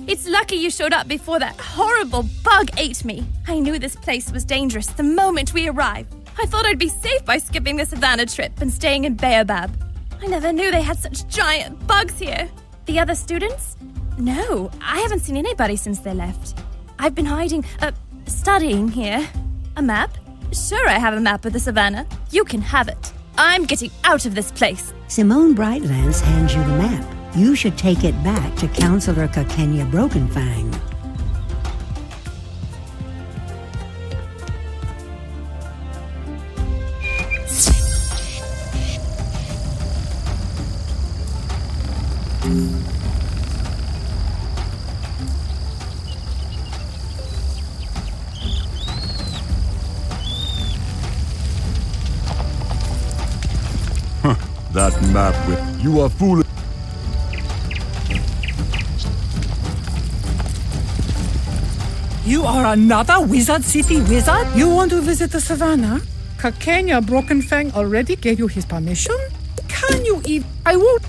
It's lucky you showed up before that horrible bug ate me. I knew this place was dangerous the moment we arrived. I thought I'd be safe by skipping the savannah trip and staying in Baobab. I never knew they had such giant bugs here. The other students? No, I haven't seen anybody since they left. I've been hiding, studying here. A map? Sure, I have a map of the savannah. You can have it. I'm getting out of this place. Simone Brightlands hands you the map. You should take it back to Counselor Kakenya Brokenfang. That map with you are foolish. You are another Wizard City wizard? You want to visit the savannah? Kakenya Brokenfang already gave you his permission? Can you even... I won't...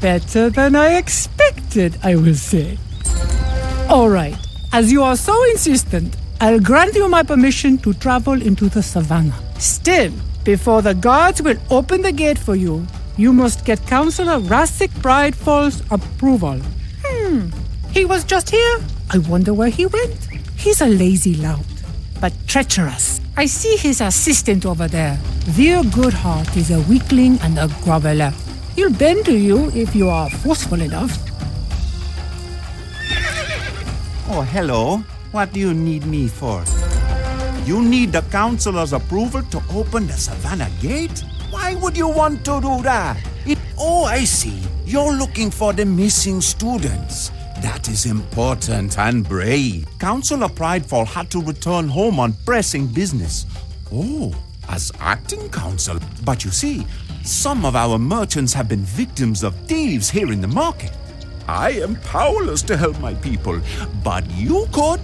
Better than I expected, I will say. All right, as you are so insistent, I'll grant you my permission to travel into the savannah. Still, before the guards will open the gate for you, you must get Councillor Rasik Bridefall's approval. He was just here. I wonder where he went. He's a lazy lout, but treacherous. I see his assistant over there. Veer Goodheart is a weakling and a groveler. He'll bend to you if you are forceful enough. Oh, hello. What do you need me for? You need the councillor's approval to open the Savannah Gate? Why would you want to do that? Oh, I see. You're looking for the missing students. That is important and brave. Councillor Pridefall had to return home on pressing business. Oh, as acting council. But you see, some of our merchants have been victims of thieves here in the market. I am powerless to help my people, but you could.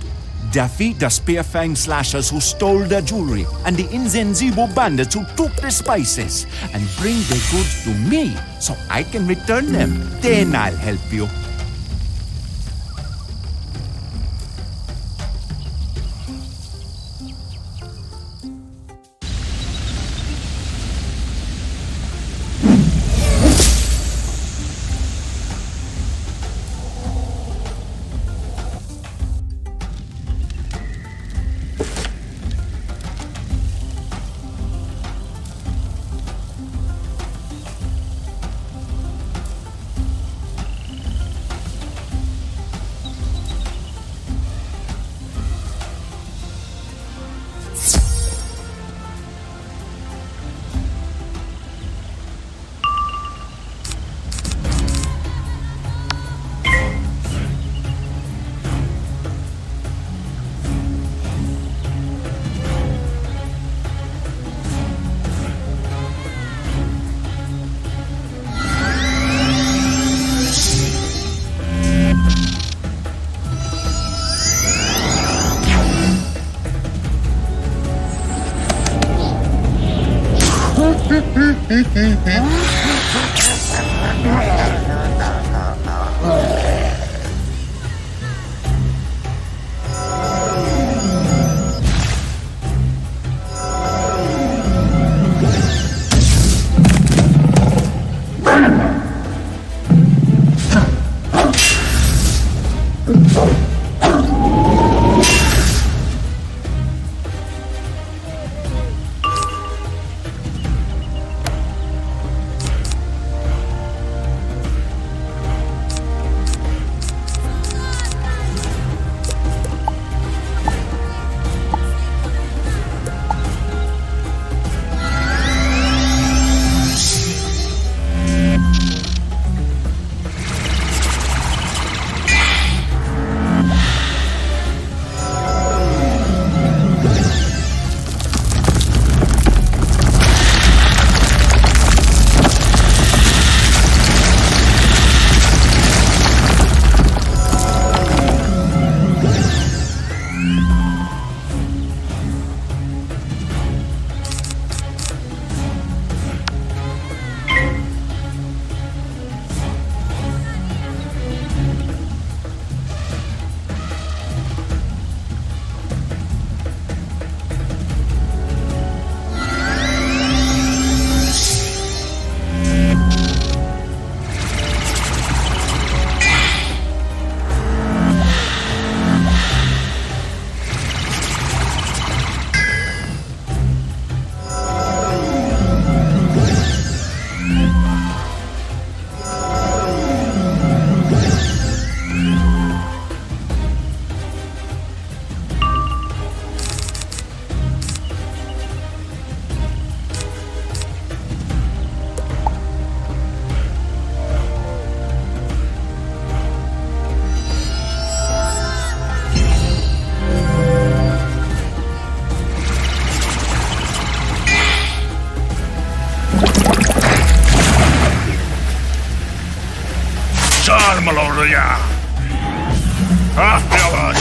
Defeat the Spearfang slashers who stole their jewelry and the Inzenzibo bandits who took the spices, and bring the goods to me so I can return them. Then I'll help you. Malorya. Yavaş yavaş.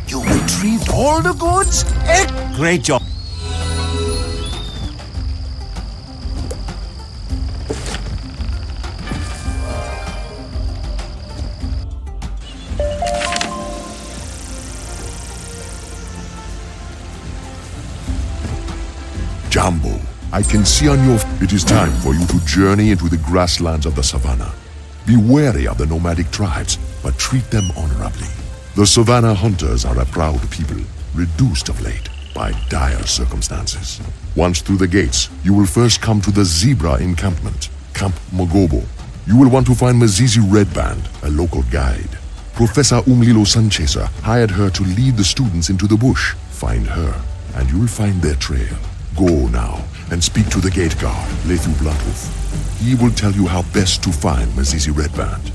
You retrieved all the goods? Great job. Jambo, I can see on your... It is time for you to journey into the grasslands of the savannah. Be wary of the nomadic tribes, but treat them honorably. The savannah hunters are a proud people, reduced of late by dire circumstances. Once through the gates, you will first come to the zebra encampment, Camp Magobo. You will want to find Mzizi Redband, a local guide. Professor Umlilo Sancheza hired her to lead the students into the bush. Find her, and you will find their trail. Go now and speak to the gate guard, Lethu Bluntooth. He will tell you how best to find Mzizi Redband.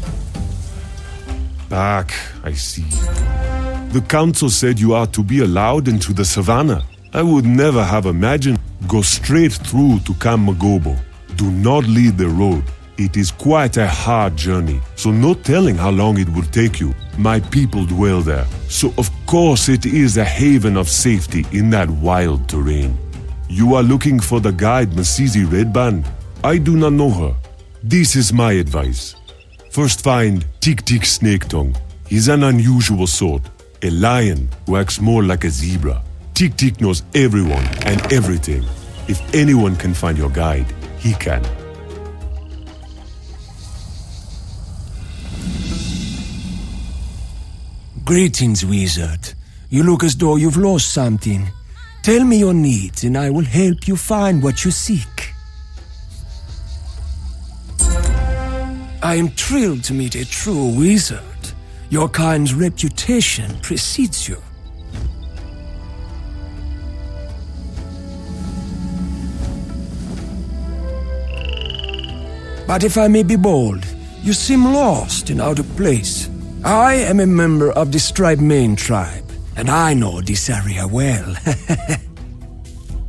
Back, I see. The council said you are to be allowed into the savannah. I would never have imagined. Go straight through to Camp Magobo. Do not lead the road. It is quite a hard journey, so no telling how long it will take you. My people dwell there, so of course it is a haven of safety in that wild terrain. You are looking for the guide Mzizi Redband. I do not know her. This is my advice. First find Tik Tik Snake Tongue. He's an unusual sort. A lion who acts more like a zebra. Tik Tik knows everyone and everything. If anyone can find your guide, he can. Greetings, wizard. You look as though you've lost something. Tell me your needs and I will help you find what you seek. I am thrilled to meet a true wizard. Your kind's reputation precedes you. But if I may be bold, you seem lost and out of place. I am a member of the Stripe Main tribe, and I know this area well.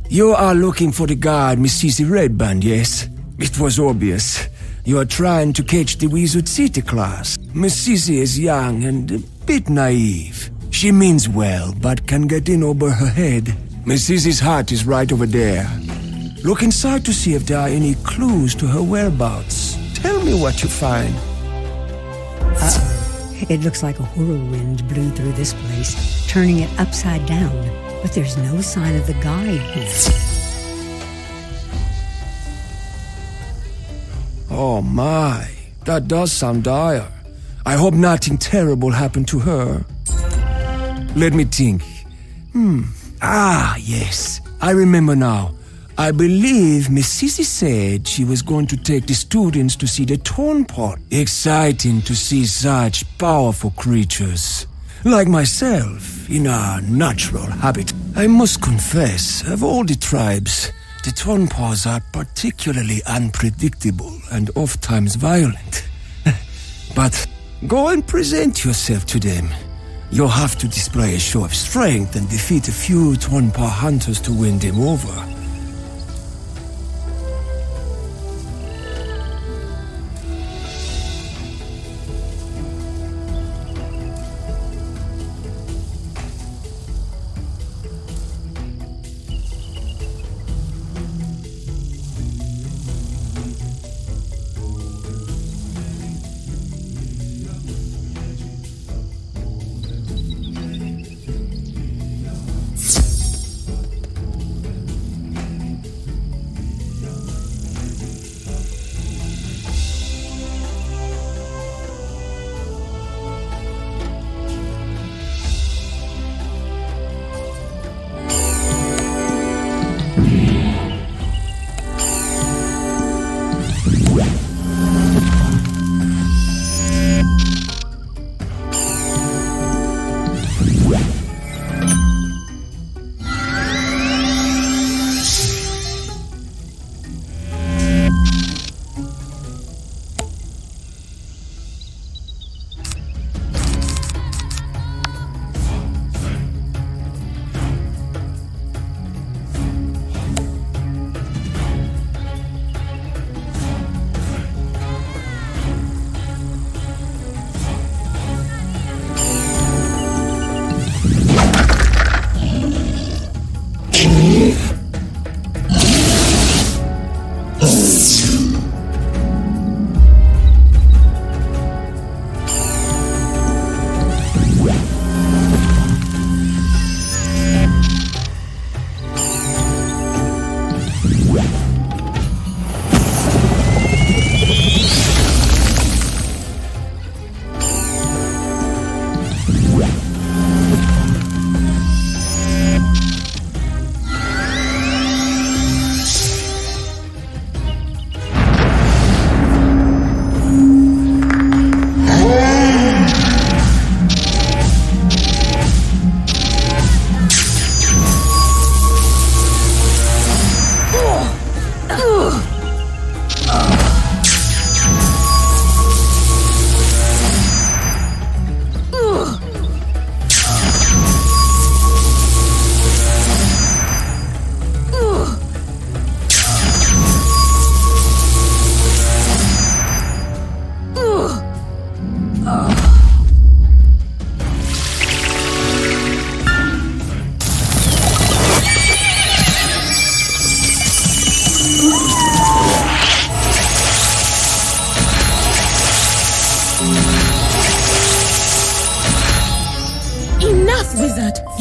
You are looking for the guard Mzizi Redband, yes? It was obvious. You are trying to catch the Wizard City class. Mzizi is young and a bit naive. She means well, but can get in over her head. Mzizi's hut is right over there. Look inside to see if there are any clues to her whereabouts. Tell me what you find. It looks like a whirlwind blew through this place, turning it upside down. But there's no sign of the guide here. Oh my, that does sound dire. I hope nothing terrible happened to her. Let me think. Yes, I remember now. I believe Mzizi said she was going to take the students to see the Torn Pot. Exciting to see such powerful creatures. Like myself, in our natural habitat. I must confess, of all the tribes, the Tornpaws are particularly unpredictable and oft-times violent. But go and present yourself to them. You'll have to display a show of strength and defeat a few Tornpaw hunters to win them over.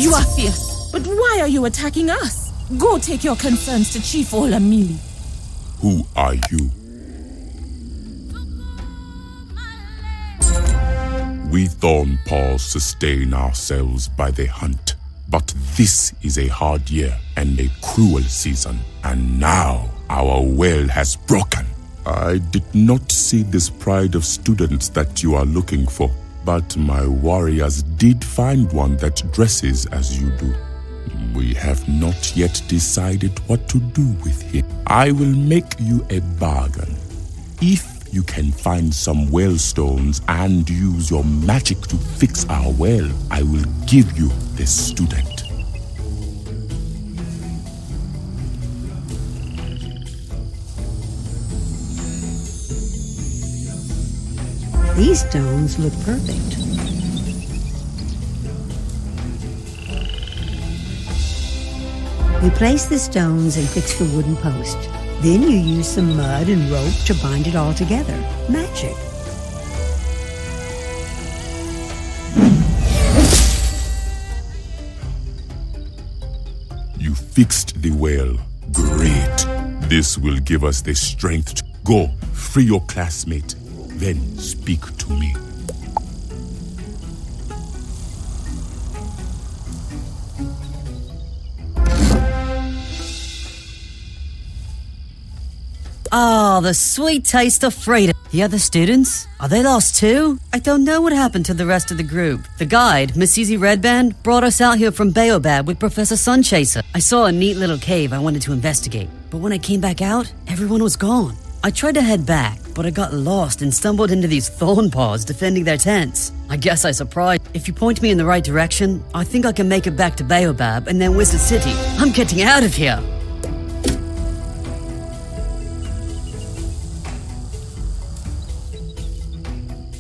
You are fierce, but why are you attacking us? Go take your concerns to Chief Olamili. Who are you? We Thornpaws sustain ourselves by the hunt. But this is a hard year and a cruel season, and now our well has broken. I did not see this pride of students that you are looking for, but my warriors did find one that dresses as you do. We have not yet decided what to do with him. I will make you a bargain. If you can find some well stones and use your magic to fix our well, I will give you this student. These stones look perfect. We place the stones and fix the wooden post. Then you use some mud and rope to bind it all together. Magic. You fixed the well. Great. This will give us the strength to go. Free your classmate. Then speak to me. Ah, the sweet taste of freedom. The other students? Are they lost too? I don't know what happened to the rest of the group. The guide, Miss Easy Redband, brought us out here from Baobab with Professor Sunchaser. I saw a neat little cave I wanted to investigate, but when I came back out, everyone was gone. I tried to head back, but I got lost and stumbled into these Thornpaws defending their tents. I guess I surprised. If you point me in the right direction, I think I can make it back to Baobab and then Wizard City. I'm getting out of here!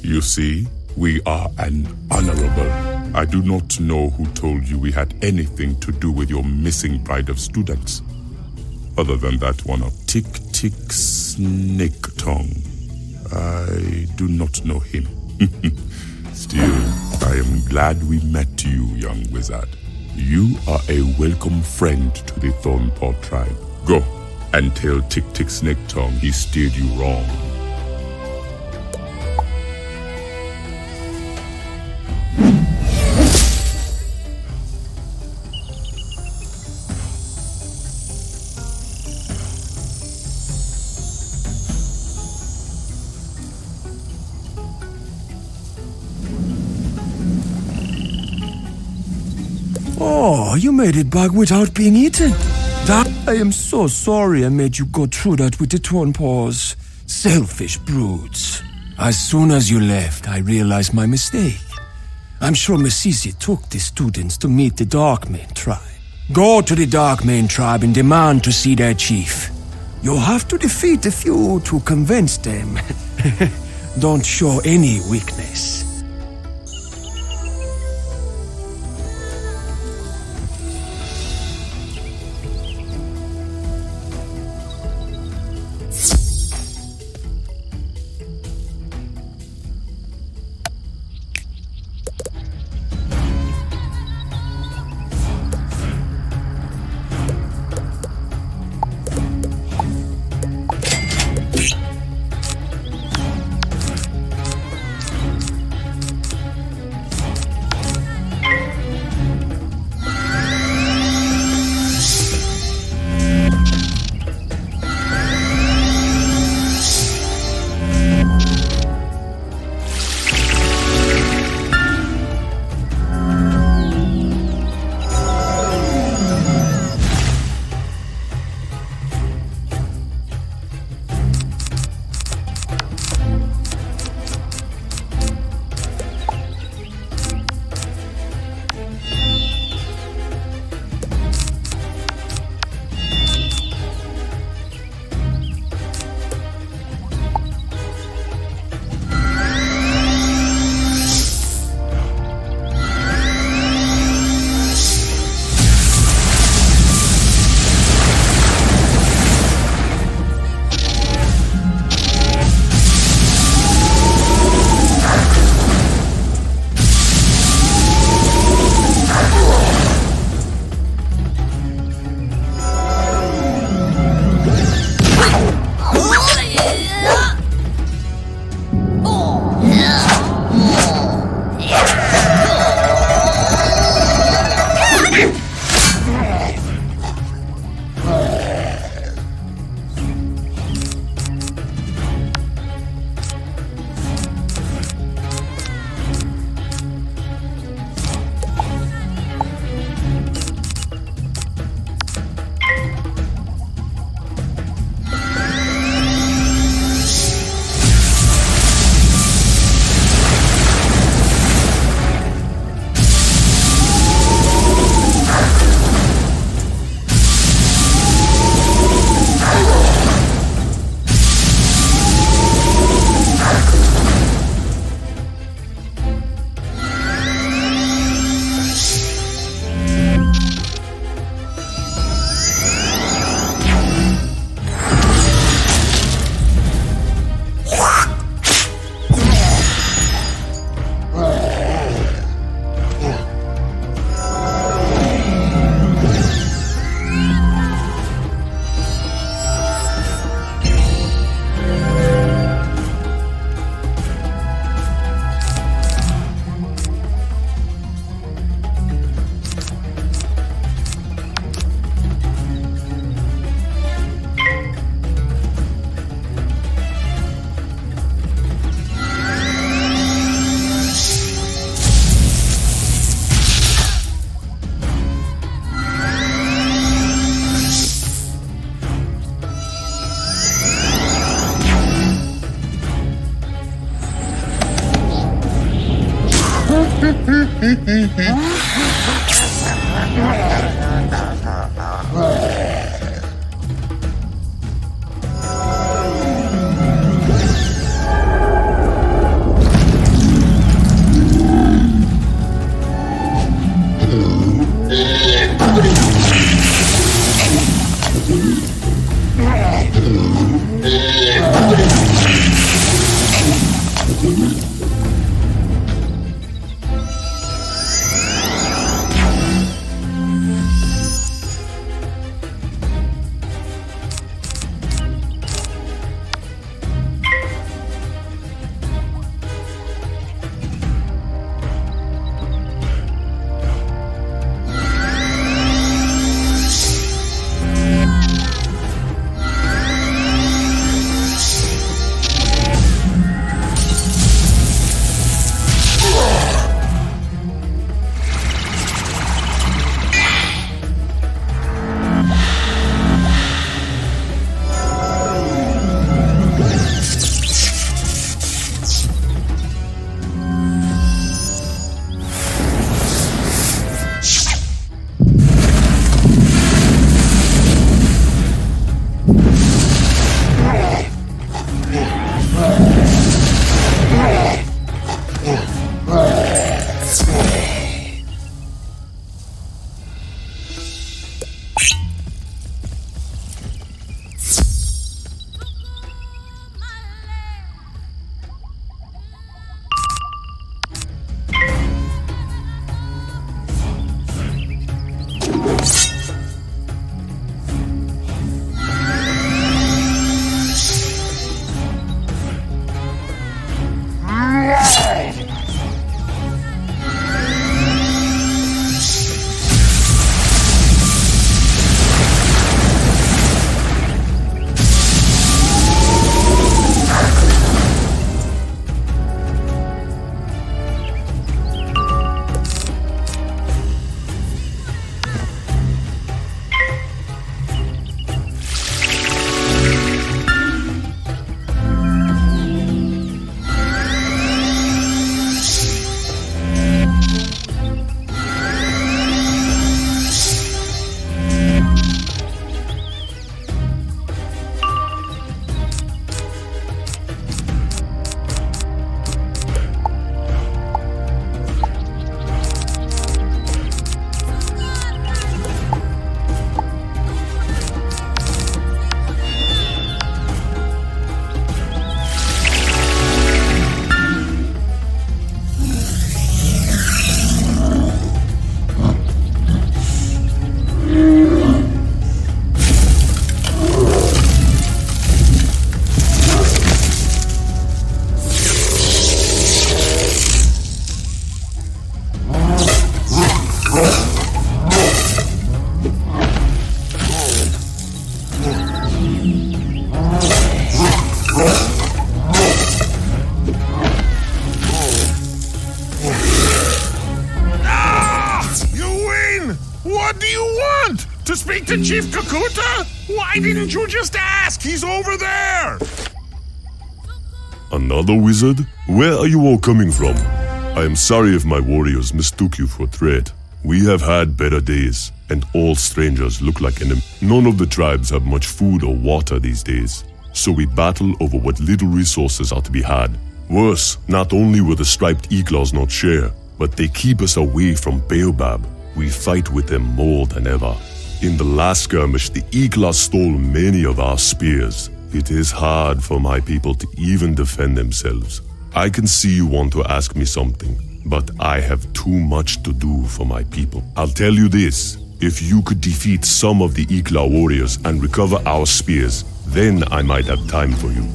You see, we are an honorable. I do not know who told you we had anything to do with your missing pride of students. Other than that one of Tick Tick Snake Tongue. I do not know him. Still, I am glad we met you, young wizard. You are a welcome friend to the Thornpaw tribe. Go and tell Tick Tick Snake Tongue he steered you wrong. Oh, you made it back without being eaten. I am so sorry I made you go through that with the Thornpaws. Selfish brutes. As soon as you left, I realized my mistake. I'm sure Masisi took the students to meet the Darkmane tribe. Go to the Darkmane tribe and demand to see their chief. You'll have to defeat a few to convince them. Don't show any weakness. To speak to Chief Kakuta? Why didn't you just ask? He's over there! Another wizard? Where are you all coming from? I am sorry if my warriors mistook you for a threat. We have had better days, and all strangers look like enemies. None of the tribes have much food or water these days, so we battle over what little resources are to be had. Worse, not only will the striped Eaglaws not share, but they keep us away from Baobab. We fight with them more than ever. In the last skirmish, the Eaglaws stole many of our spears. It is hard for my people to even defend themselves. I can see you want to ask me something, but I have too much to do for my people. I'll tell you this, if you could defeat some of the Eaglaw warriors and recover our spears, then I might have time for you.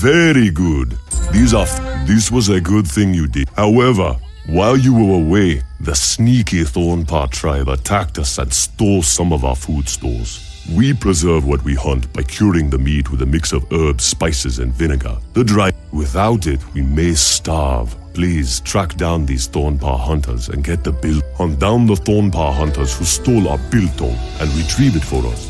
Very good. This was a good thing you did. However, while you were away, the sneaky Thornpaw tribe attacked us and stole some of our food stores. We preserve what we hunt by curing the meat with a mix of herbs, spices, and vinegar. Without it, we may starve. Please track down these Thornpaw hunters and get the bill. Hunt down the Thornpaw hunters who stole our biltong and retrieve it for us.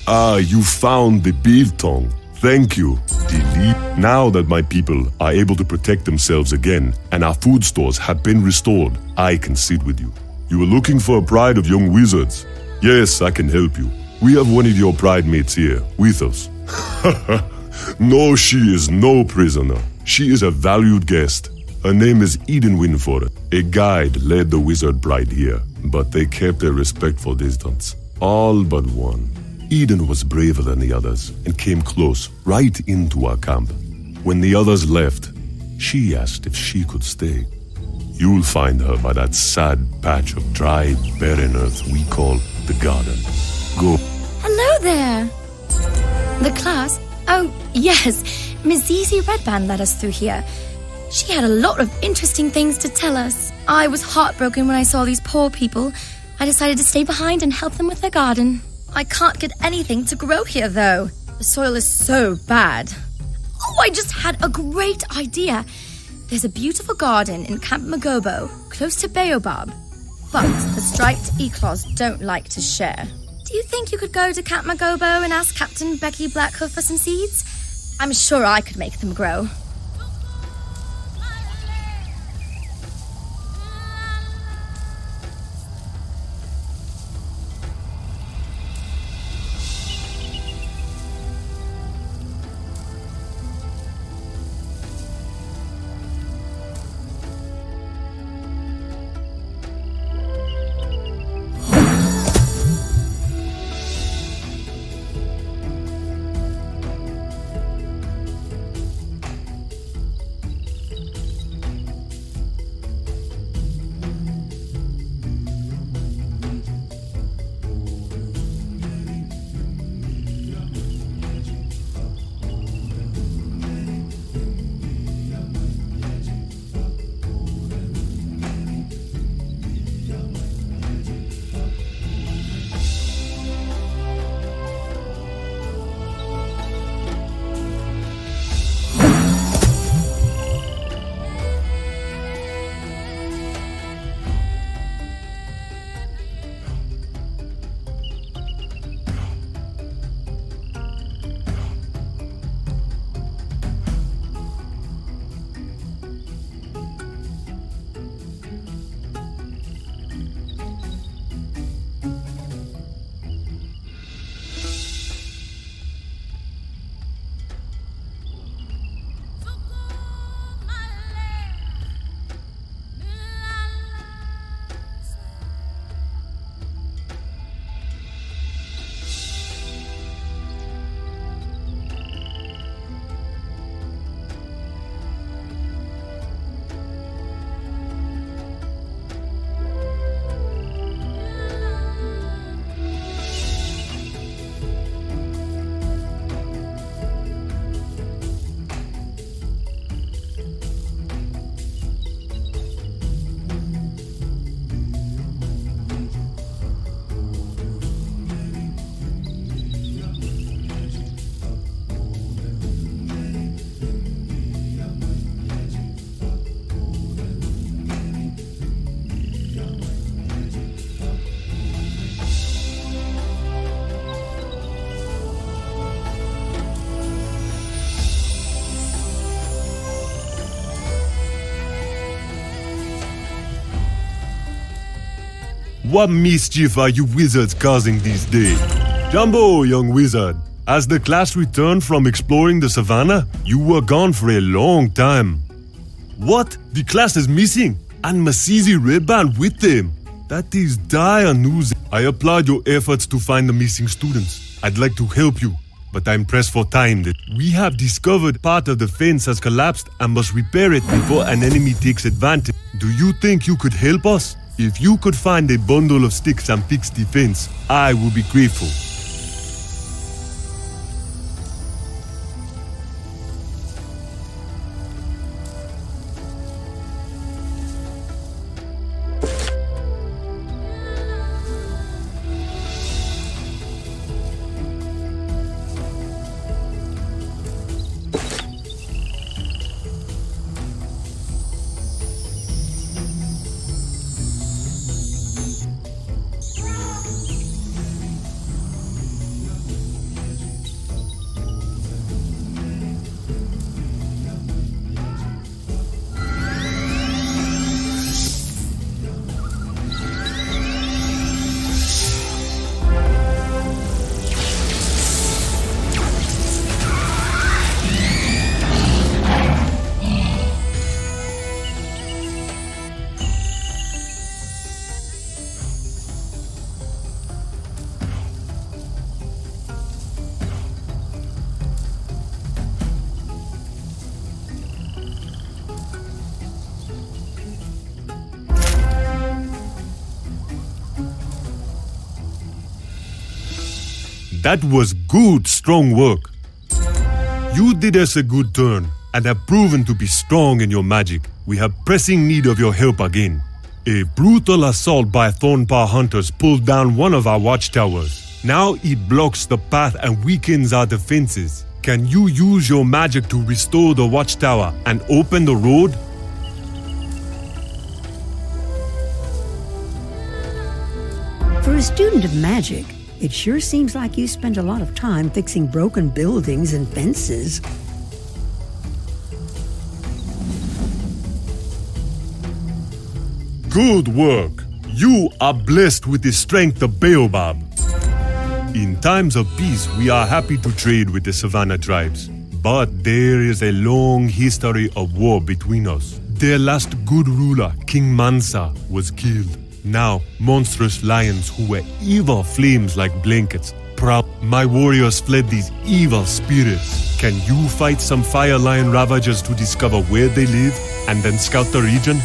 Ah, you found the biltong. Thank you. Now that my people are able to protect themselves again and our food stores have been restored, I can sit with you. You were looking for a pride of young wizards. Yes, I can help you. We have one of your pride mates here, with us. No, she is no prisoner. She is a valued guest. Her name is Eden Winford. A guide led the wizard pride here, but they kept a respectful distance. All but one. Eden was braver than the others and came close, right into our camp. When the others left, she asked if she could stay. You'll find her by that sad patch of dry, barren earth we call the garden. Go. Hello there. The class? Oh, yes. Miss Zizi Redband led us through here. She had a lot of interesting things to tell us. I was heartbroken when I saw these poor people. I decided to stay behind and help them with their garden. I can't get anything to grow here, though. The soil is so bad. Oh, I just had a great idea. There's a beautiful garden in Camp Magobo, close to Baobab. But the striped eclaws don't like to share. Do you think you could go to Camp Magobo and ask Captain Becky Blackhoof for some seeds? I'm sure I could make them grow. What mischief are you wizards causing these days? Jumbo, young wizard. As the class returned from exploring the savannah, you were gone for a long time. What? The class is missing? And Masizi Redband with them? That is dire news. I applaud your efforts to find the missing students. I'd like to help you, but I'm pressed for time. We have discovered part of the fence has collapsed and must repair it before an enemy takes advantage. Do you think you could help us? If you could find a bundle of sticks and fix the fence, I would be grateful. That was good, strong work. You did us a good turn and have proven to be strong in your magic. We have pressing need of your help again. A brutal assault by Thornpaw hunters pulled down one of our watchtowers. Now it blocks the path and weakens our defenses. Can you use your magic to restore the watchtower and open the road? For a student of magic, it sure seems like you spend a lot of time fixing broken buildings and fences. Good work! You are blessed with the strength of Baobab. In times of peace, we are happy to trade with the Savannah tribes. But there is a long history of war between us. Their last good ruler, King Mansa, was killed. Now, monstrous lions who were evil flames like blankets. My warriors fled these evil spirits. Can you fight some fire lion ravagers to discover where they live and then scout the region?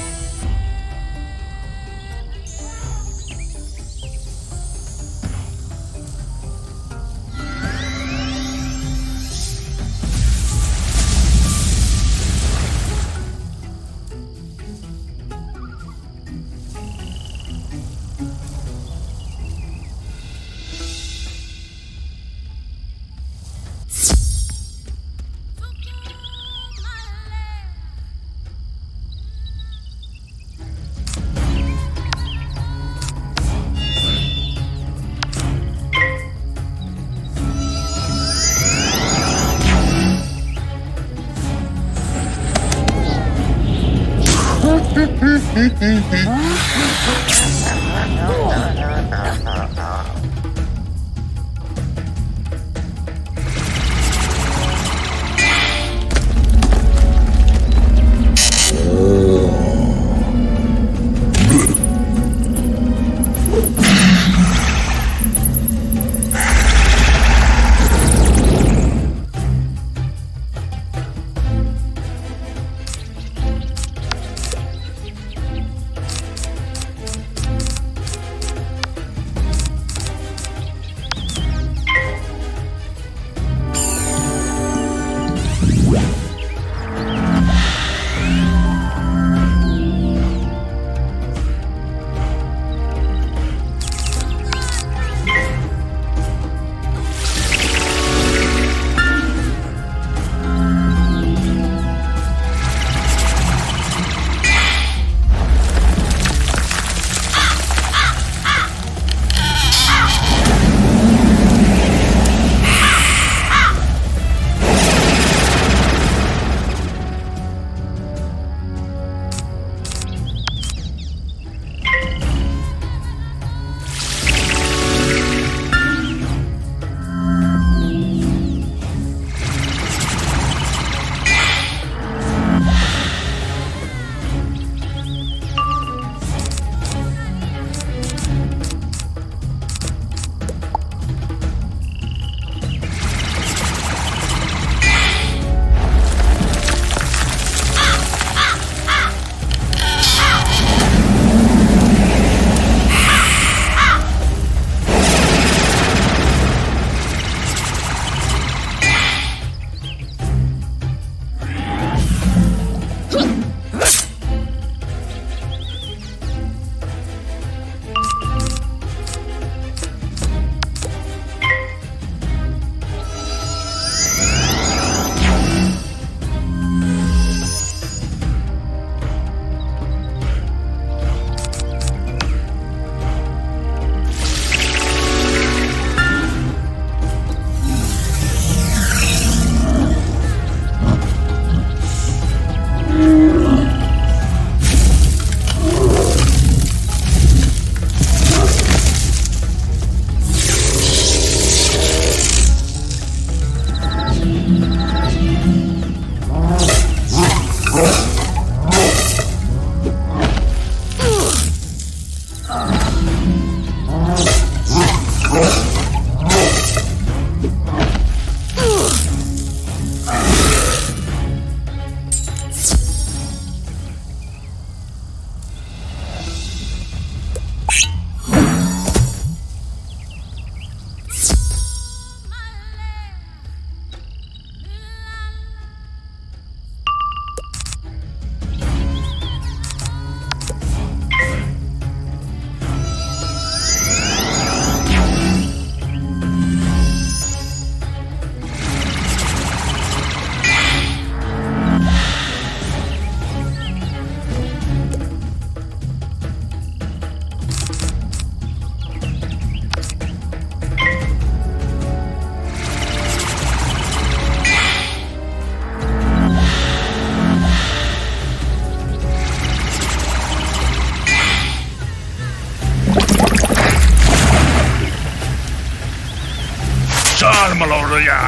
Malorya.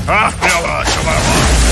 Ah, yalla, shababa.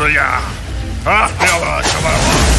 yeah. Ah, yeah, Shabbat.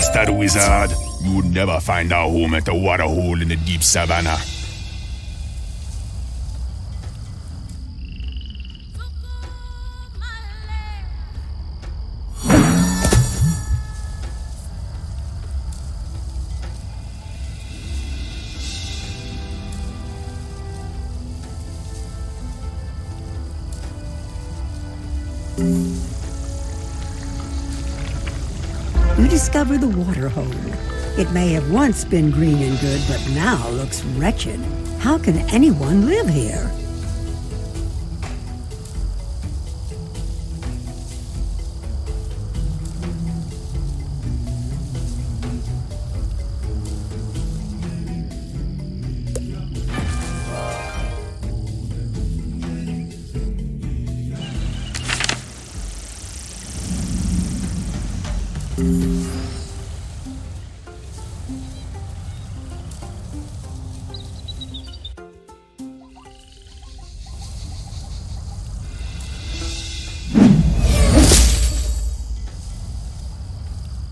bastard wizard. You would never find our home at a water hole in the deep savannah. You discover the water hole. It may have once been green and good, but now looks wretched. How can anyone live here?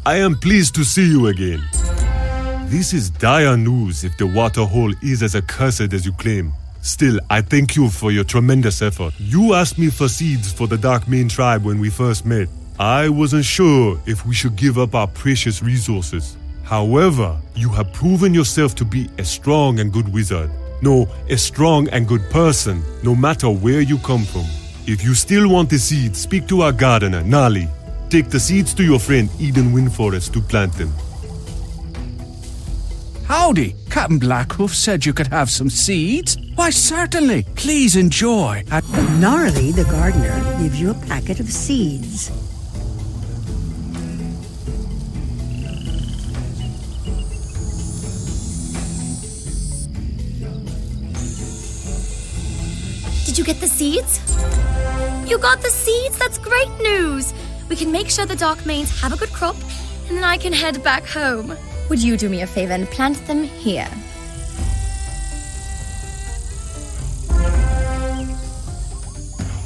I am pleased to see you again. This is dire news if the water hole is as accursed as you claim. Still, I thank you for your tremendous effort. You asked me for seeds for the Dark Mane tribe when we first met. I wasn't sure if we should give up our precious resources. However, you have proven yourself to be a strong and good wizard. No, a strong and good person, no matter where you come from. If you still want the seeds, speak to our gardener, Nali. Take the seeds to your friend Eden Windforest to plant them. Howdy, Captain Blackhoof said you could have some seeds. Why, certainly. Please enjoy. Gnarly, the gardener, gives you a packet of seeds. Did you get the seeds? You got the seeds? That's great news! We can make sure the Dark Manes have a good crop, and then I can head back home. Would you do me a favor and plant them here?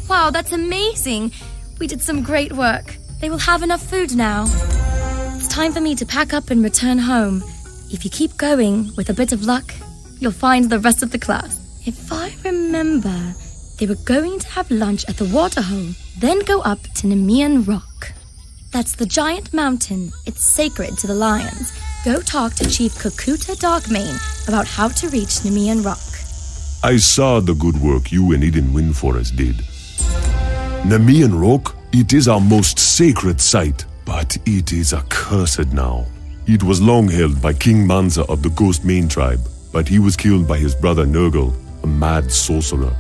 Wow, that's amazing! We did some great work. They will have enough food now. It's time for me to pack up and return home. If you keep going, with a bit of luck, you'll find the rest of the class. If I remember, they were going to have lunch at the water hole, then go up to Nemean Rock. That's the giant mountain. It's sacred to the lions. Go talk to Chief Kakuta Darkmane about how to reach Nemean Rock. I saw the good work you and Eden Windforest did. Nemean Rock, it is our most sacred site, but it is accursed now. It was long held by King Manza of the Ghost Mane tribe, but he was killed by his brother Nurgle, a mad sorcerer.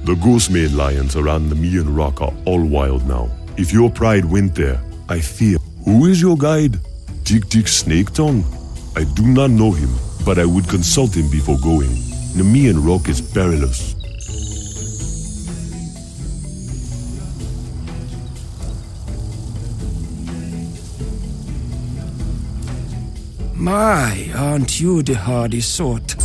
The Ghost Mane lions around Nemean Rock are all wild now. If your pride went there, I fear. Who is your guide? Tick Tick Snake Tongue? I do not know him, but I would consult him before going. Nemean Rock is perilous. My, aren't you the hardy sort?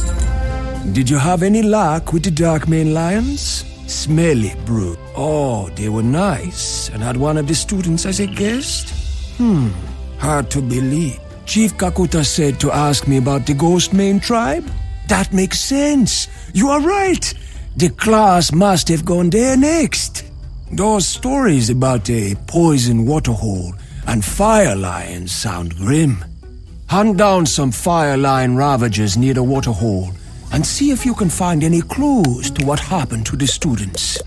Did you have any luck with the Dark Mane lions? Smelly brood. Oh, they were nice and had one of the students as a guest? Hard to believe. Chief Kakuta said to ask me about the Ghost Mane tribe? That makes sense. You are right. The class must have gone there next. Those stories about a poison waterhole and fire lions sound grim. Hunt down some fire lion ravagers near the waterhole and see if you can find any clues to what happened to the students.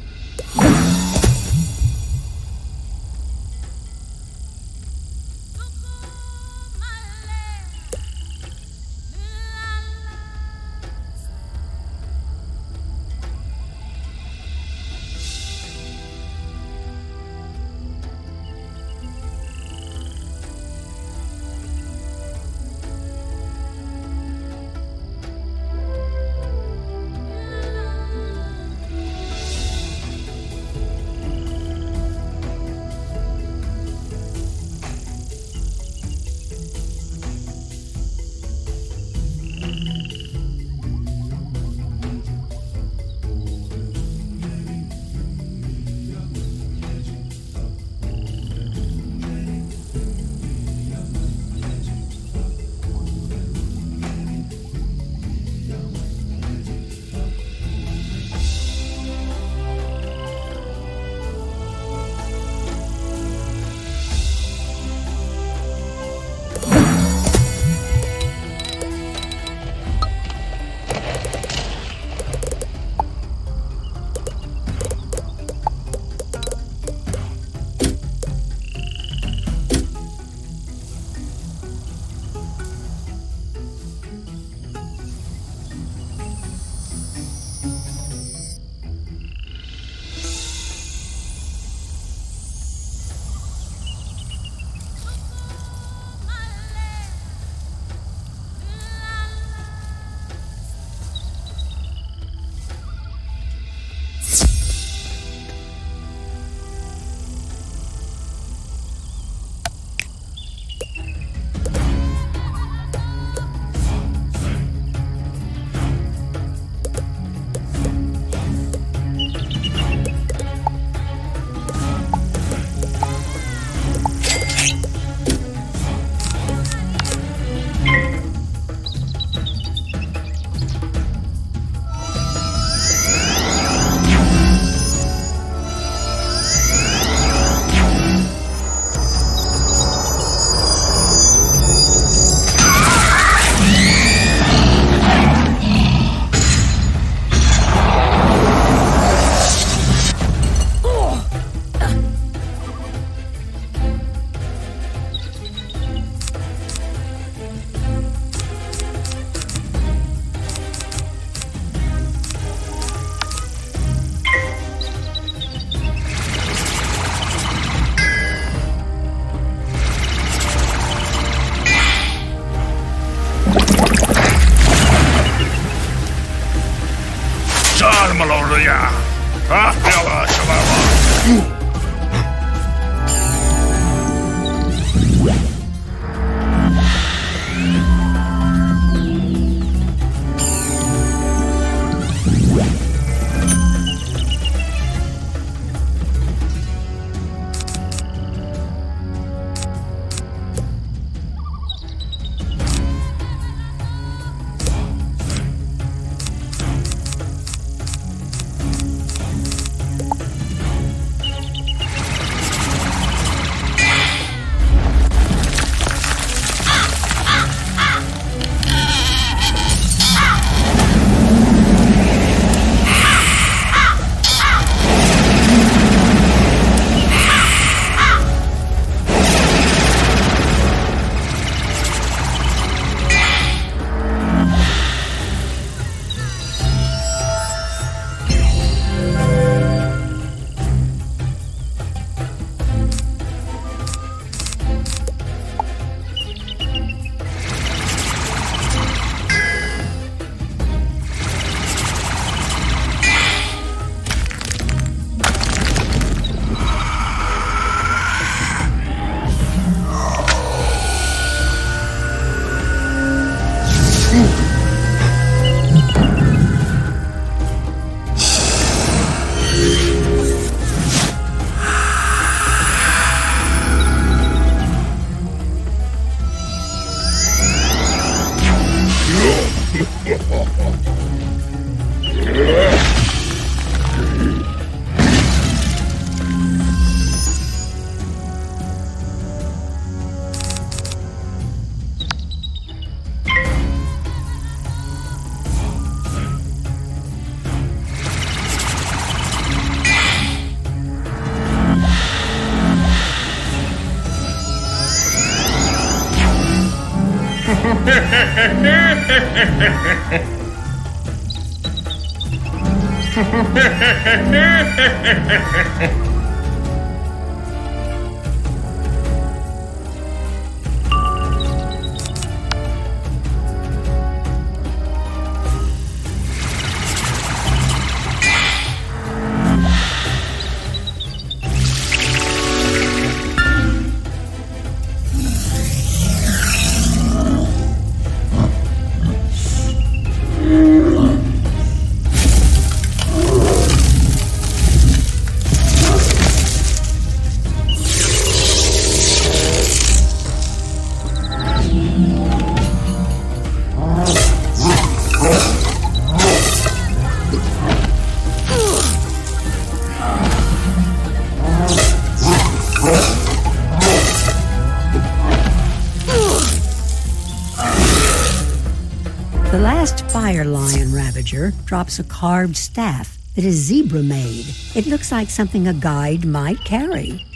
The last Fire Lion Ravager drops a carved staff that is zebra made. It looks like something a guide might carry.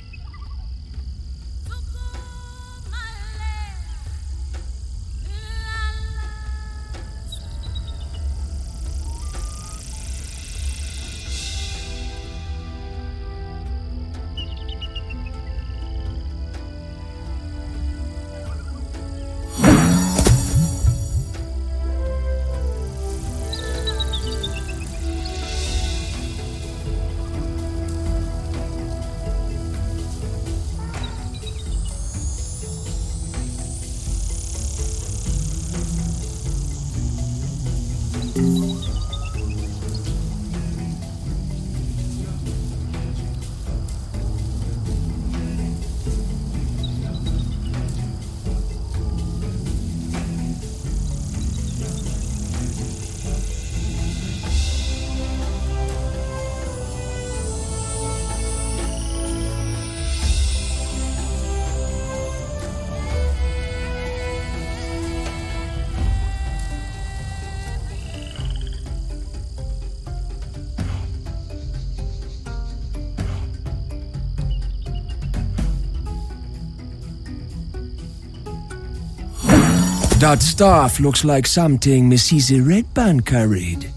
That staff looks like something Mrs. Redband carried.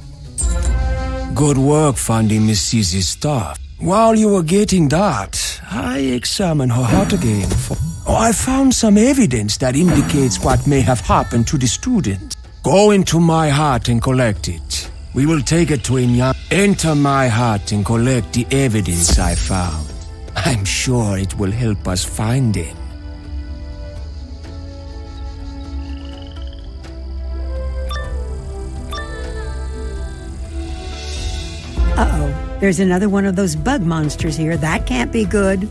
Good work finding Mrs. staff. While you were getting that, I examined her heart again. I found some evidence that indicates what may have happened to the student. Go into my heart and collect it. We will take it to Inyang. Enter my hut and collect the evidence I found. I'm sure it will help us find him. Uh-oh. There's another one of those bug monsters here. That can't be good.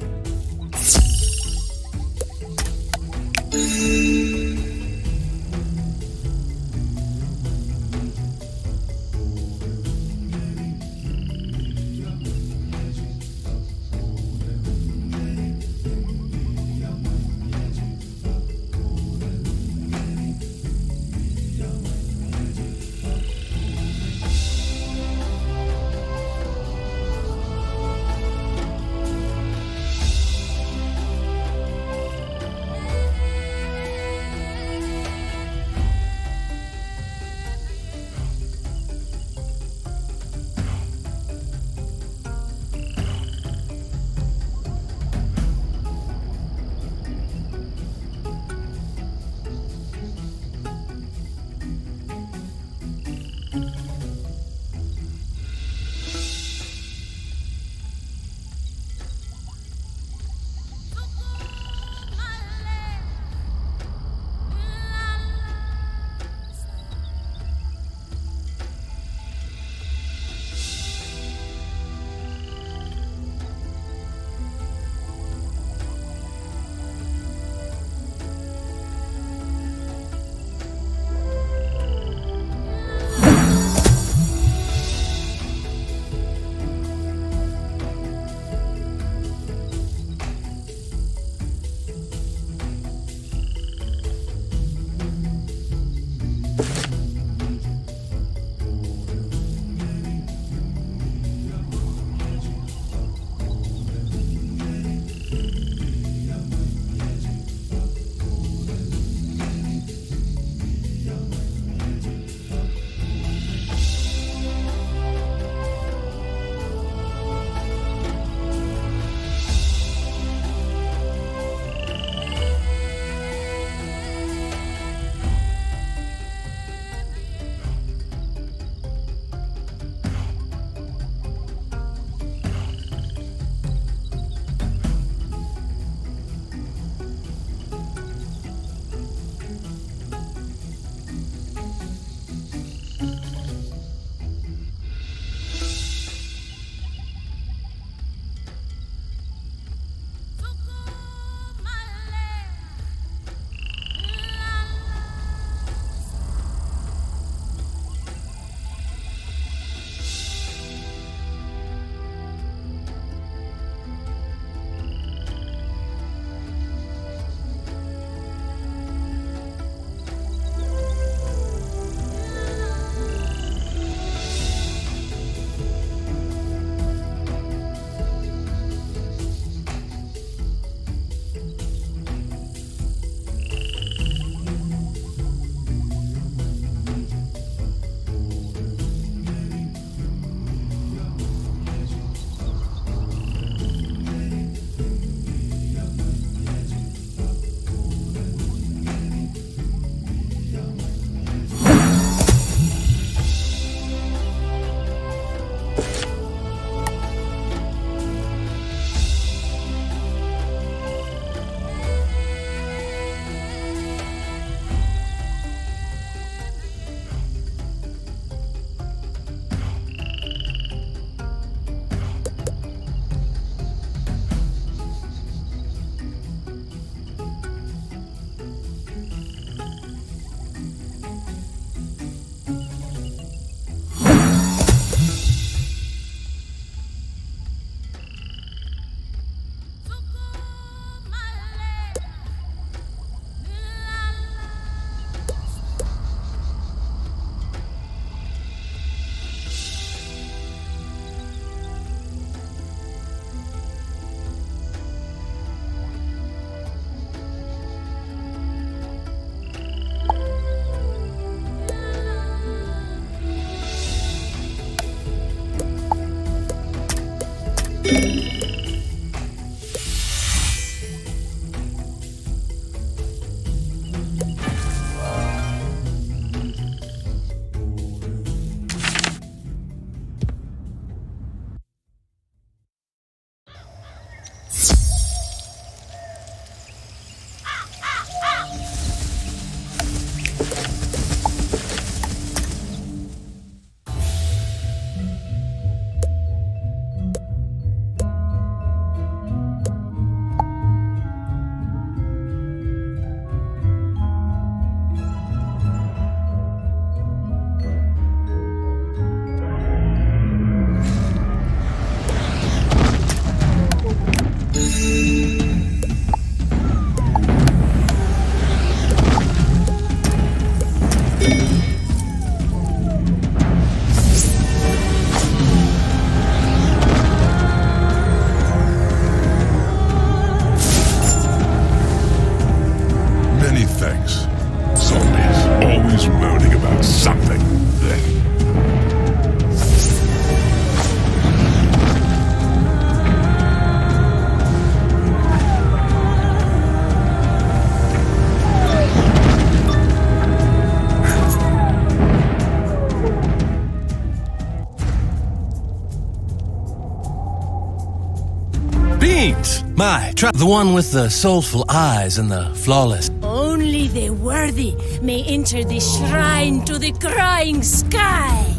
Thanks. The one with the soulful eyes and the flawless. Only the worthy may enter the shrine to the crying sky.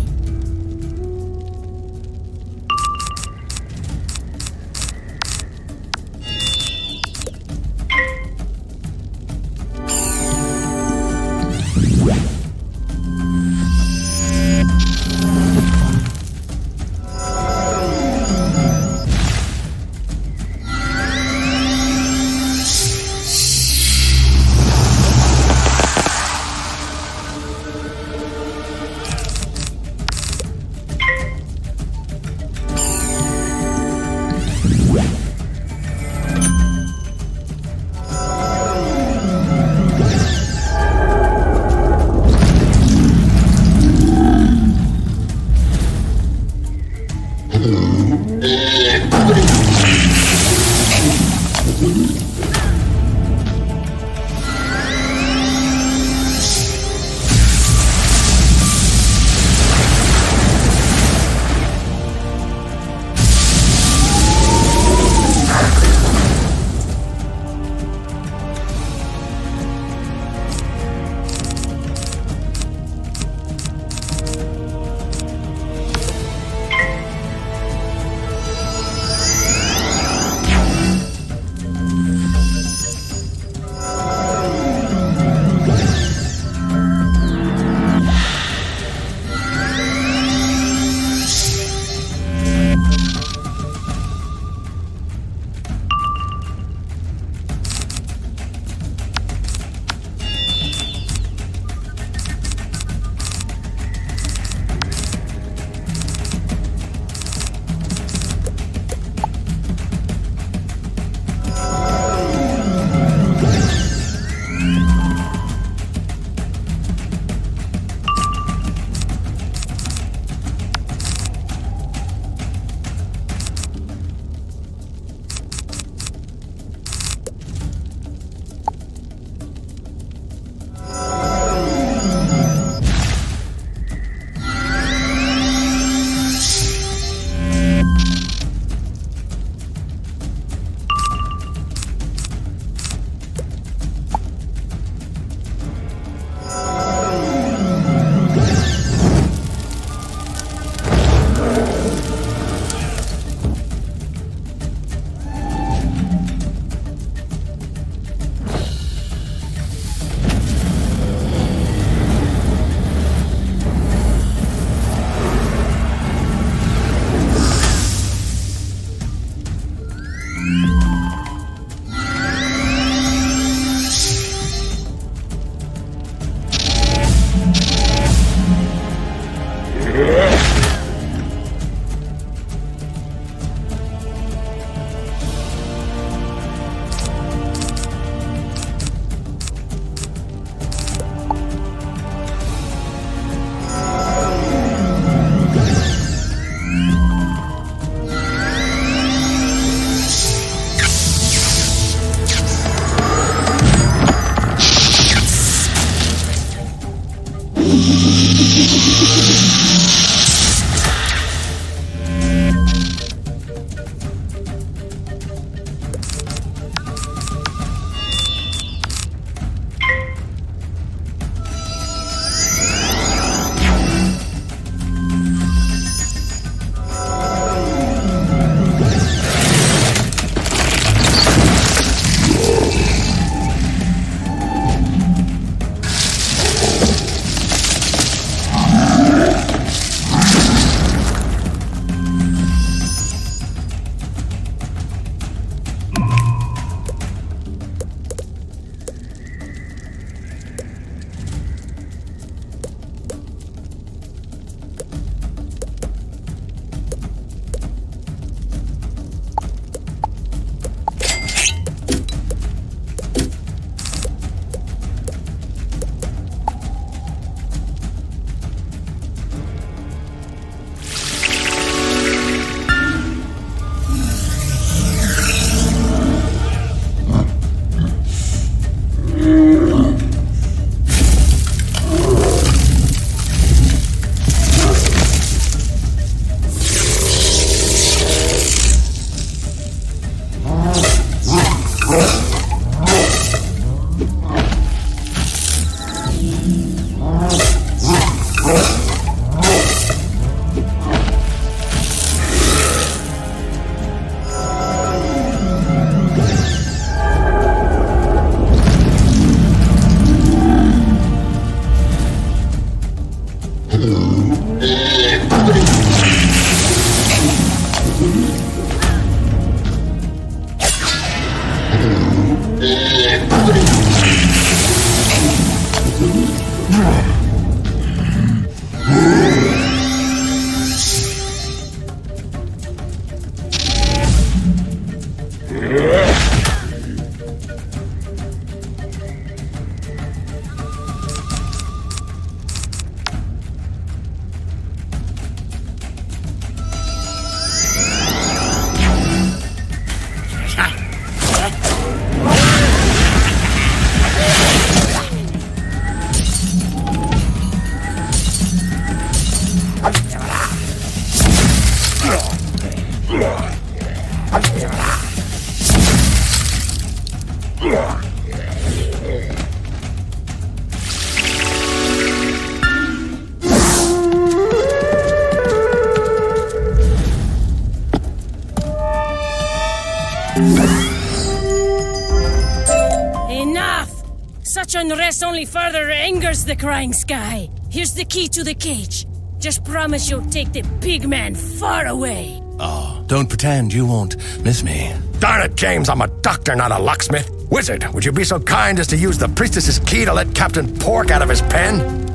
only further angers the crying sky. Here's the key to the cage. Just promise you'll take the big man far away. Oh, don't pretend you won't miss me. Darn it, James, I'm a doctor, not a locksmith. Wizard, would you be so kind as to use the priestess's key to let Captain Pork out of his pen?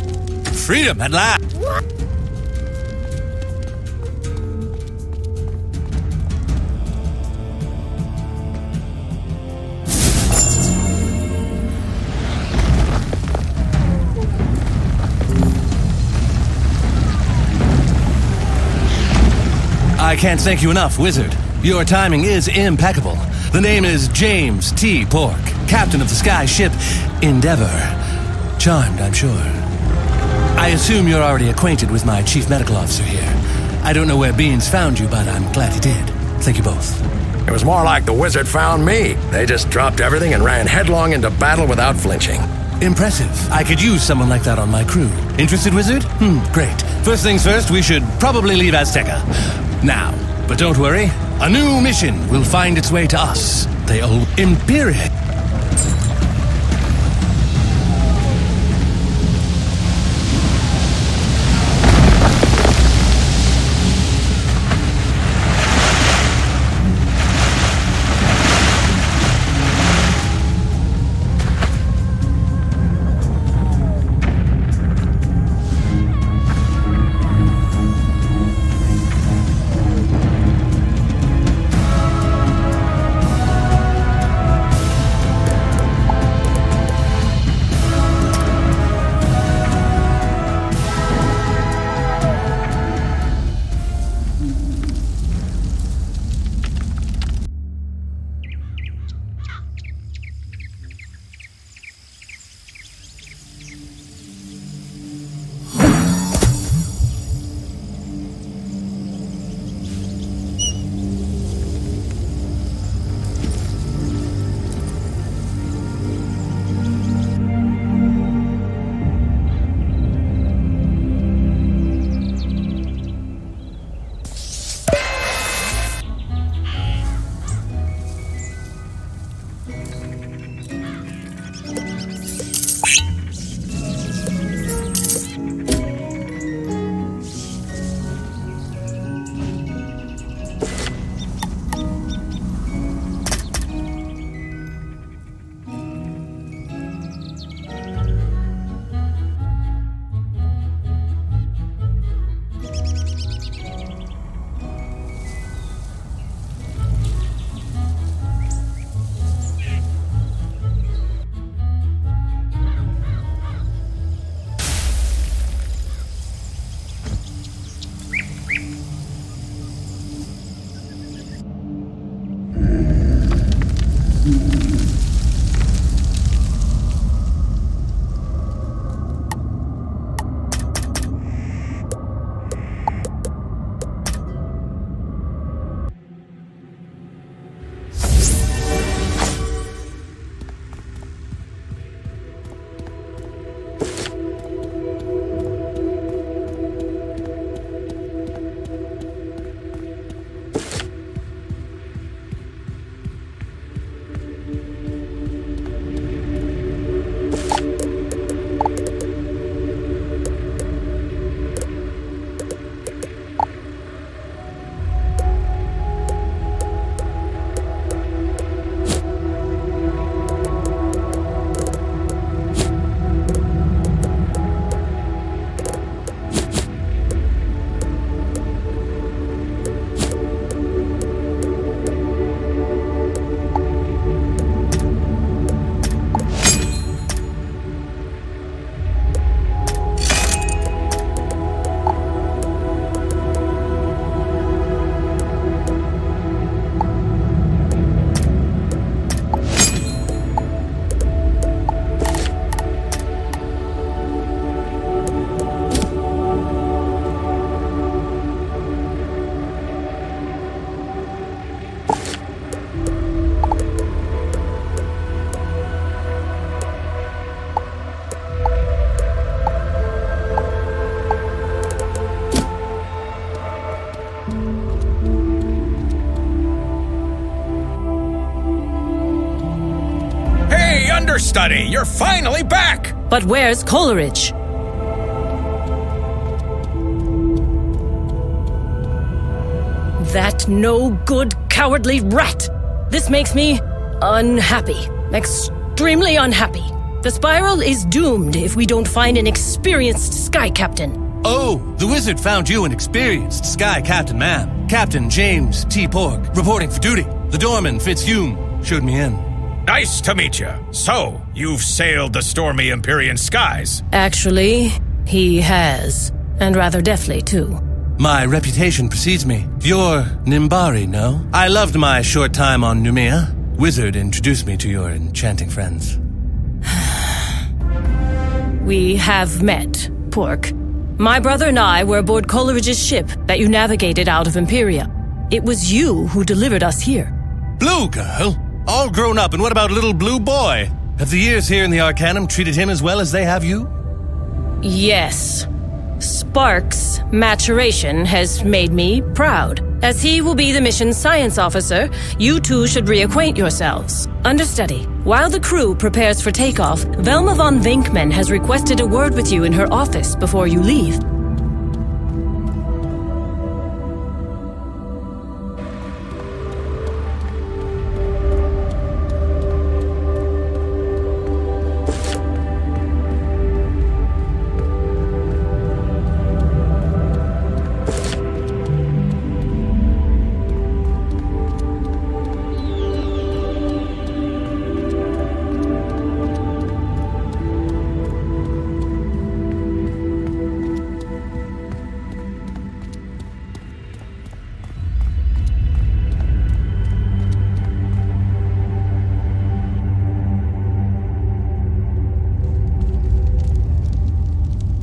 Freedom at last! I can't thank you enough, Wizard. Your timing is impeccable. The name is James T. Pork, captain of the sky ship Endeavor. Charmed, I'm sure. I assume you're already acquainted with my chief medical officer here. I don't know where Beans found you, but I'm glad he did. Thank you both. It was more like the wizard found me. They just dropped everything and ran headlong into battle without flinching. Impressive. I could use someone like that on my crew. Interested, Wizard? Great. First things first, we should probably leave Azteca. Now, but don't worry, a new mission will find its way to us, the old Imperial. Understudy, you're finally back! But where's Coleridge? That no-good, cowardly rat! This makes me unhappy. Extremely unhappy. The Spiral is doomed if we don't find an experienced Sky Captain. Oh, the wizard found you an experienced Sky Captain, ma'am. Captain James T. Pork, reporting for duty. The doorman, Fitzhume, showed me in. Nice to meet you. So, you've sailed the stormy Empyrean skies. Actually, he has. And rather deftly, too. My reputation precedes me. You're Nimbari, no? I loved my short time on Numea. Wizard introduced me to your enchanting friends. We have met, Pork. My brother and I were aboard Coleridge's ship that you navigated out of Imperia. It was you who delivered us here. Blue girl? All grown up, and what about little blue boy? Have the years here in the Arcanum treated him as well as they have you? Yes. Spark's maturation has made me proud. As he will be the mission's science officer, you two should reacquaint yourselves. Understudy, while the crew prepares for takeoff, Velma von Venkman has requested a word with you in her office before you leave.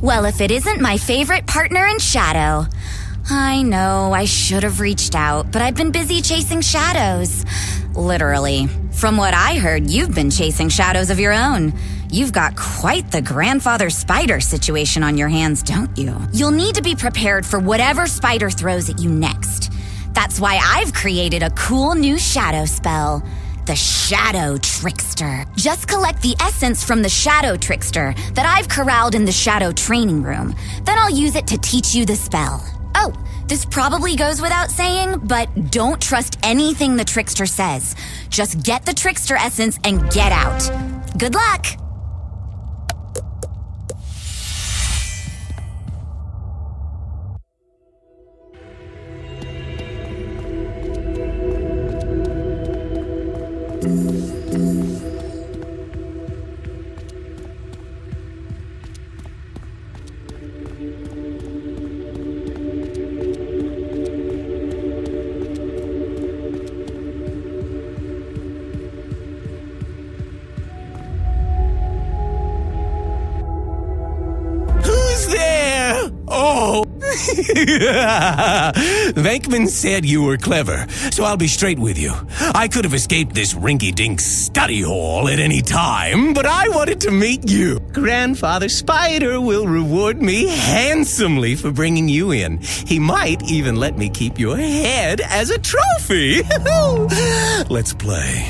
Well, if it isn't my favorite partner in Shadow. I know I should have reached out, but I've been busy chasing shadows. Literally. From what I heard, you've been chasing shadows of your own. You've got quite the grandfather spider situation on your hands, don't you? You'll need to be prepared for whatever spider throws at you next. That's why I've created a cool new shadow spell. The Shadow Trickster. Just collect the essence from the Shadow Trickster that I've corralled in the Shadow Training Room. Then I'll use it to teach you the spell. Oh, this probably goes without saying, but don't trust anything the Trickster says. Just get the Trickster essence and get out. Good luck! Venkman said you were clever, so I'll be straight with you. I could have escaped this rinky-dink study hall at any time, but I wanted to meet you. Grandfather Spider will reward me handsomely for bringing you in. He might even let me keep your head as a trophy. Let's play.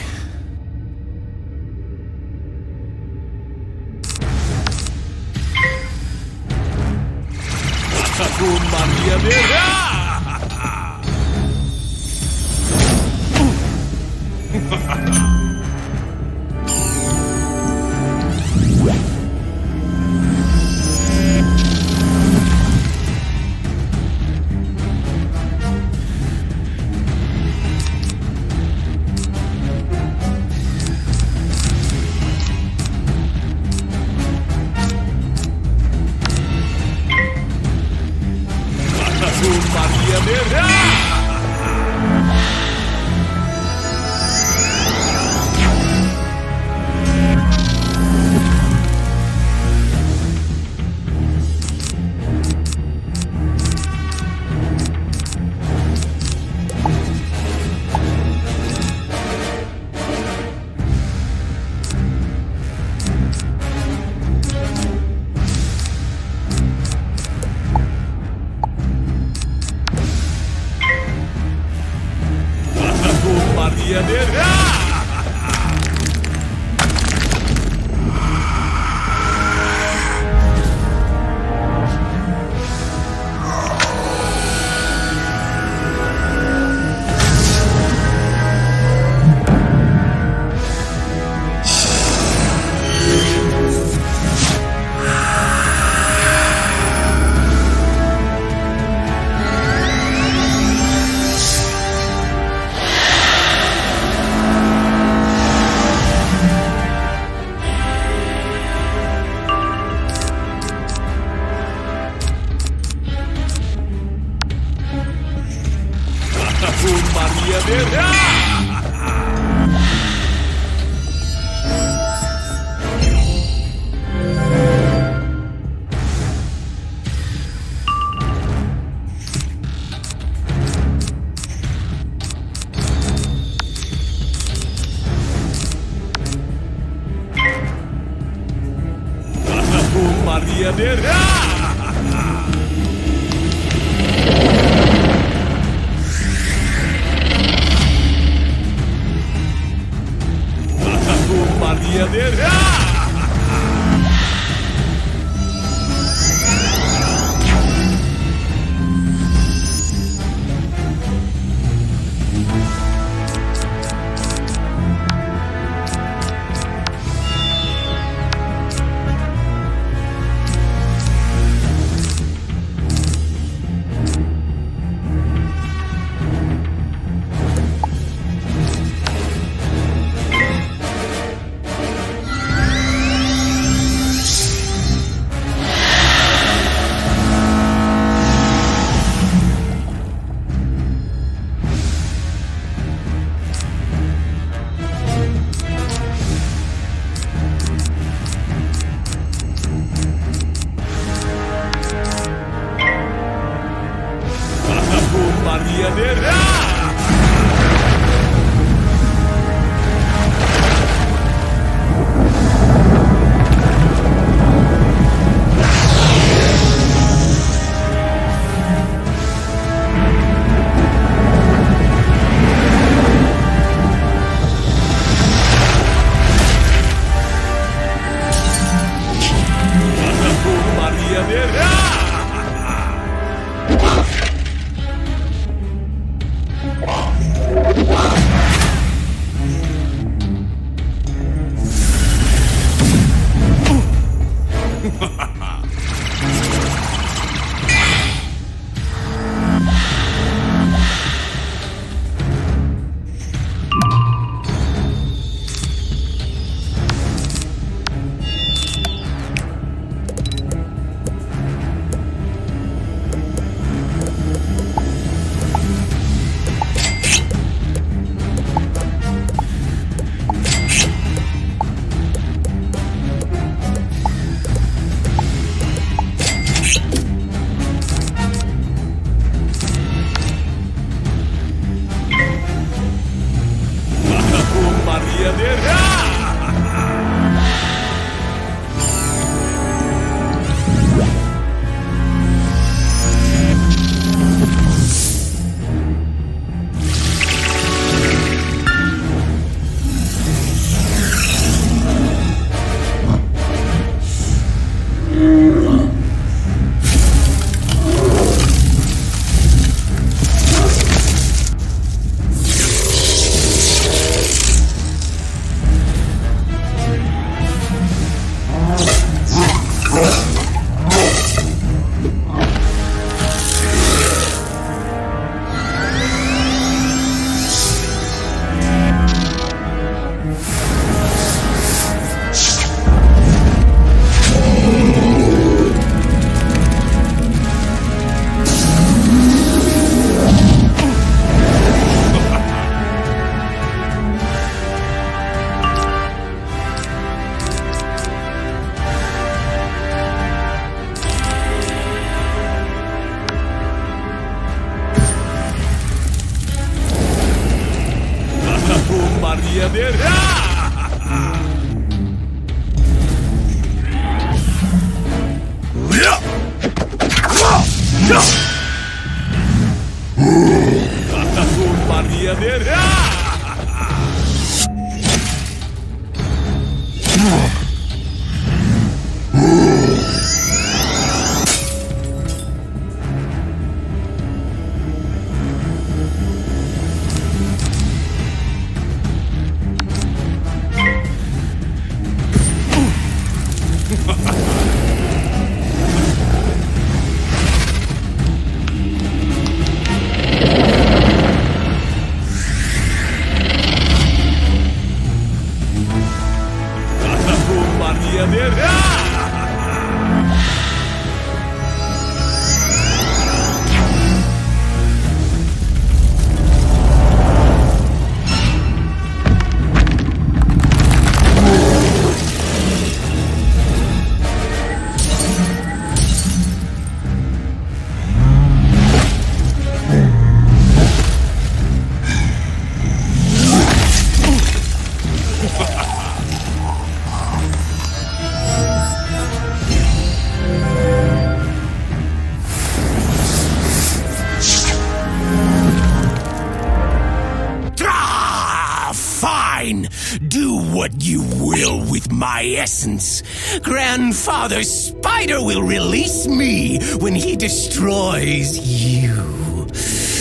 mine. Do what you will with my essence. Grandfather Spider will release me when he destroys you.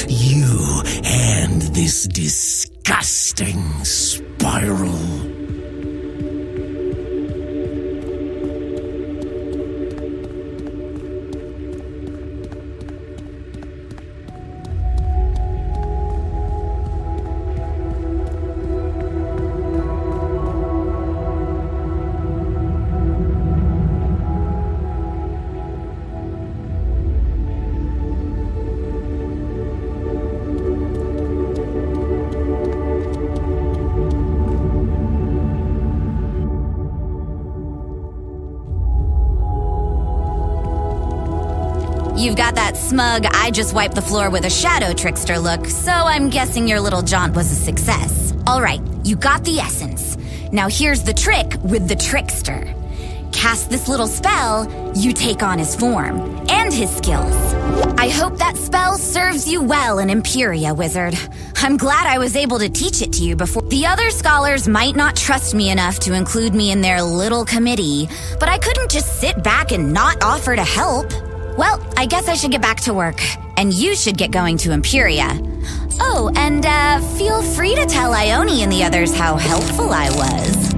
You and this disgusting spiral. You've got that smug, I just wiped the floor with a shadow trickster look, so I'm guessing your little jaunt was a success. All right, you got the essence. Now here's the trick with the trickster. Cast this little spell, you take on his form, and his skills. I hope that spell serves you well in Imperia, wizard. I'm glad I was able to teach it to you before. The other scholars might not trust me enough to include me in their little committee, but I couldn't just sit back and not offer to help. Well, I guess I should get back to work, and you should get going to Imperia. Oh, and feel free to tell Ione and the others how helpful I was.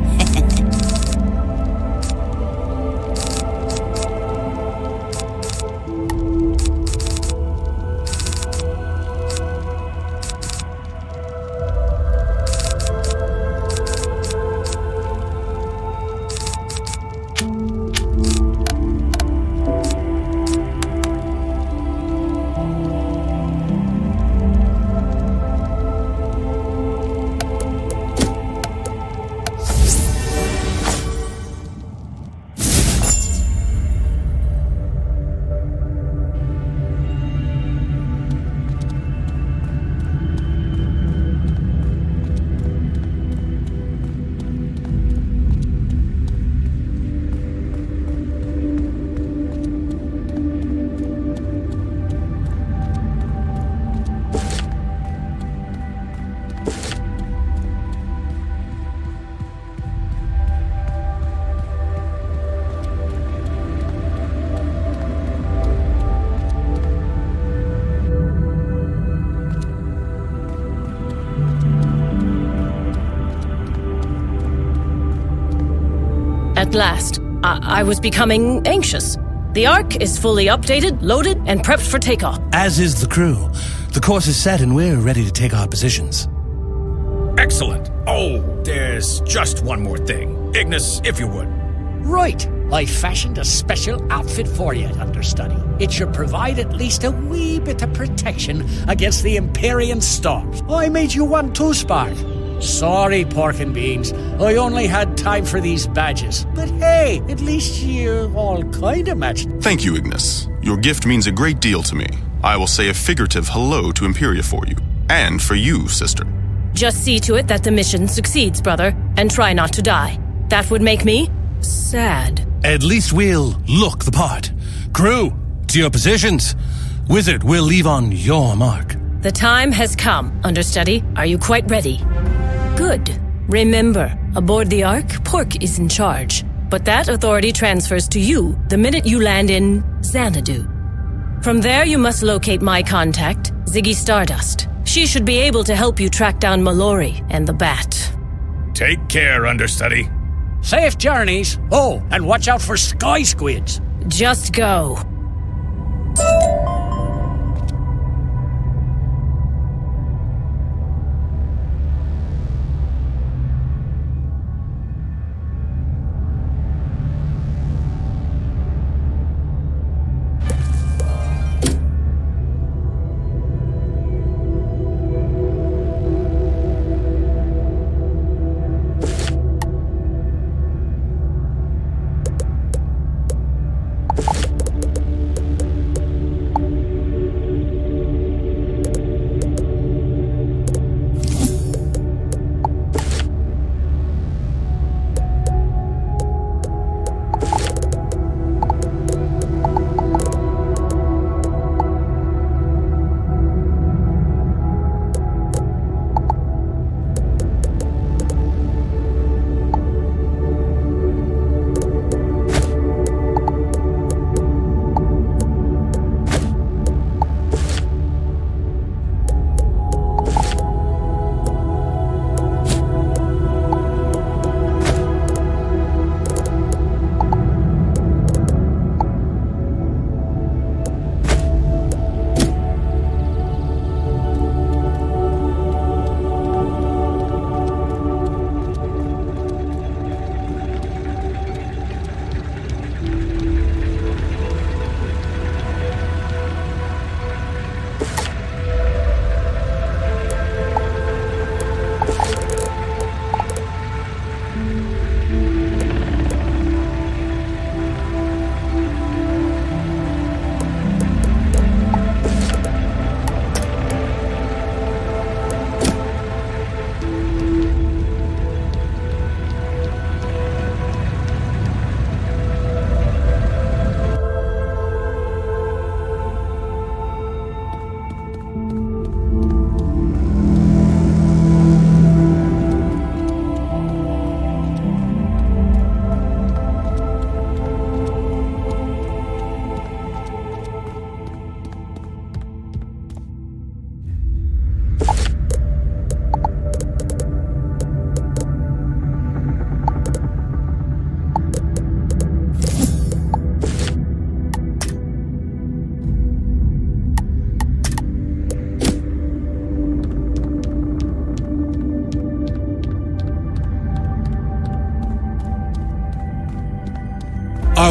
At last, I was becoming anxious. The Ark is fully updated, loaded, and prepped for takeoff. As is the crew. The course is set and we're ready to take our positions. Excellent. Oh, there's just one more thing. Ignis, if you would. Right. I fashioned a special outfit for you, understudy. It should provide at least a wee bit of protection against the Empyrean storms. I made you one too, Spark. Sorry, Pork and Beans. I only had time for these badges. But hey, at least you all kind of matched. Thank you, Ignis. Your gift means a great deal to me. I will say a figurative hello to Imperia for you. And for you, sister. Just see to it that the mission succeeds, brother, and try not to die. That would make me sad. At least we'll look the part. Crew, to your positions. Wizard, we'll leave on your mark. The time has come, understudy. Are you quite ready? Good. Remember, aboard the Ark, Pork is in charge. But that authority transfers to you the minute you land in Xanadu. From there, you must locate my contact, Ziggy Stardust. She should be able to help you track down Mallory and the Bat. Take care, understudy. Safe journeys. Oh, and watch out for sky squids. Just go.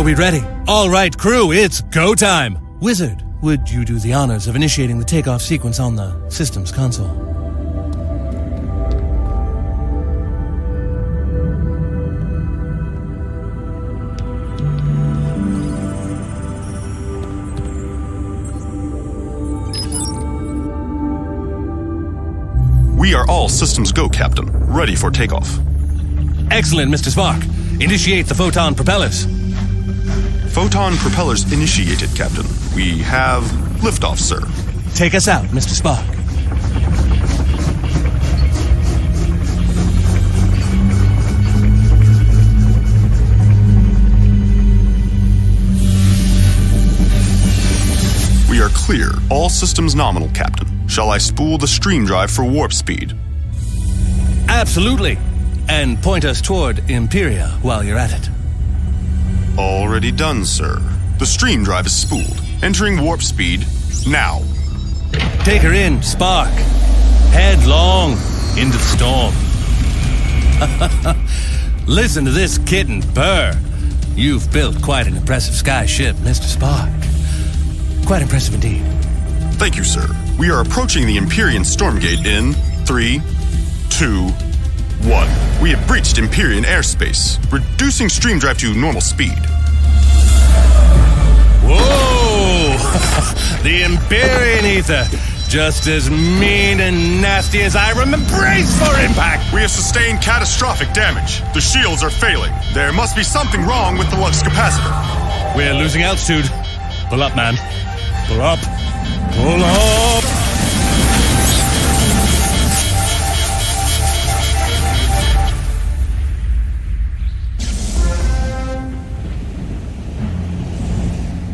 Are we ready? All right, crew, it's go time. Wizard, would you do the honors of initiating the takeoff sequence on the systems console? We are all systems go, Captain. Ready for takeoff. Excellent, Mr. Spark. Initiate the photon propellers. Photon propellers initiated, Captain. We have liftoff, sir. Take us out, Mr. Spark. We are clear. All systems nominal, Captain. Shall I spool the stream drive for warp speed? Absolutely. And point us toward Imperia while you're at it. Already done, sir. The stream drive is spooled. Entering warp speed now. Take her in, Spark. Headlong into the storm. Listen to this kitten purr. You've built quite an impressive sky ship, Mr. Spark. Quite impressive indeed. Thank you, sir. We are approaching the Empyrean Stormgate in 3, 2, 1. We have breached Empyrean airspace, reducing stream drive to normal speed. Whoa! The Empyrean ether. Just as mean and nasty as I remember. Brace for impact! We have sustained catastrophic damage. The shields are failing. There must be something wrong with the Lux capacitor. We're losing altitude. Pull up, man. Pull up. Pull up!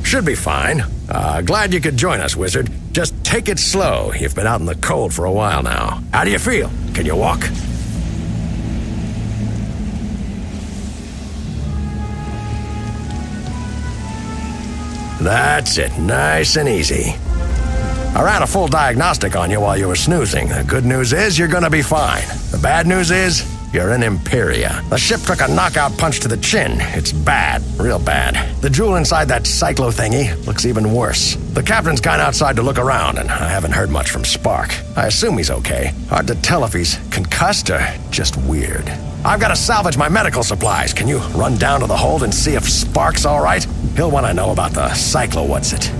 Should be fine. Glad you could join us, Wizard. Just take it slow. You've been out in the cold for a while now. How do you feel? Can you walk? That's it. Nice and easy. I ran a full diagnostic on you while you were snoozing. The good news is you're gonna be fine. The bad news is you're in Imperia. The ship took a knockout punch to the chin. It's bad, real bad. The jewel inside that cyclo thingy looks even worse. The captain's gone outside to look around, and I haven't heard much from Spark. I assume he's okay. Hard to tell if he's concussed or just weird. I've got to salvage my medical supplies. Can you run down to the hold and see if Spark's all right? He'll want to know about the cyclo what's-it.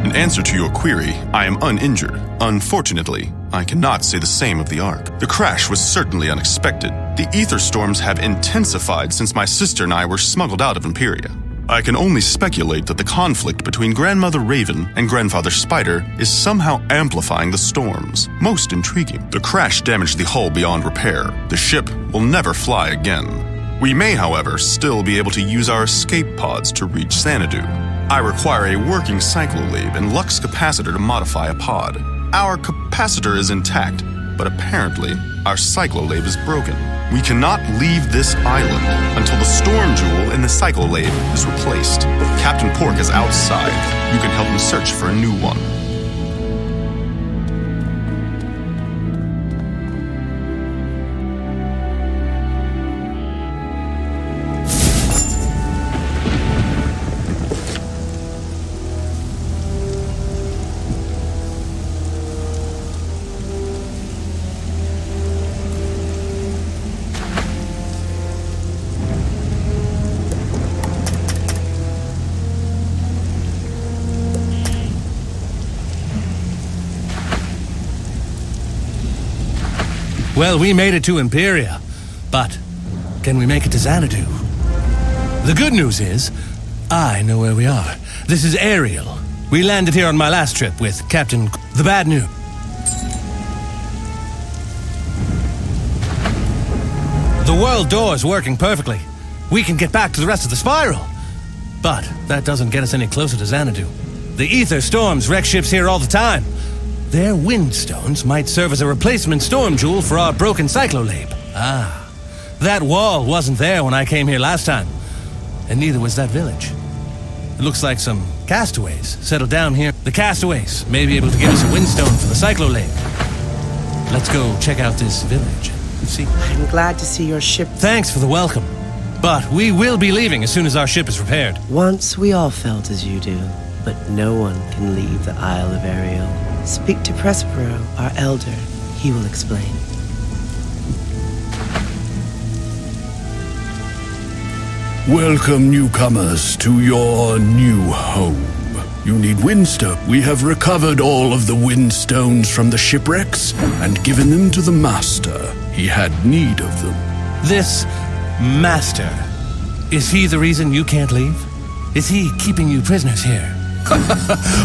In answer to your query, I am uninjured. Unfortunately, I cannot say the same of the Ark. The crash was certainly unexpected. The ether storms have intensified since my sister and I were smuggled out of Imperia. I can only speculate that the conflict between Grandmother Raven and Grandfather Spider is somehow amplifying the storms. Most intriguing. The crash damaged the hull beyond repair. The ship will never fly again. We may, however, still be able to use our escape pods to reach Xanadu. I require a working cyclolab and Lux capacitor to modify a pod. Our capacitor is intact, but apparently our cyclolab is broken. We cannot leave this island until the storm jewel in the cyclolab is replaced. Captain Pork is outside. You can help him search for a new one. Well, we made it to Imperia, but can we make it to Xanadu? The good news is, I know where we are. This is Ariel. We landed here on my last trip with Captain... The bad news. The world door's working perfectly. We can get back to the rest of the spiral. But that doesn't get us any closer to Xanadu. The ether storms wreck ships here all the time. Their wind stones might serve as a replacement storm jewel for our broken cyclolab. Ah, that wall wasn't there when I came here last time. And neither was that village. It looks like some castaways settled down here. The castaways may be able to give us a windstone for the cyclolab. Let's go check out this village and see. I'm glad to see your ship. Thanks for the welcome. But we will be leaving as soon as our ship is repaired. Once we all felt as you do, but no one can leave the Isle of Ariel. Speak to Prospero, our elder. He will explain. Welcome, newcomers, to your new home. You need windstone. We have recovered all of the windstones from the shipwrecks and given them to the master. He had need of them. This master, is he the reason you can't leave? Is he keeping you prisoners here?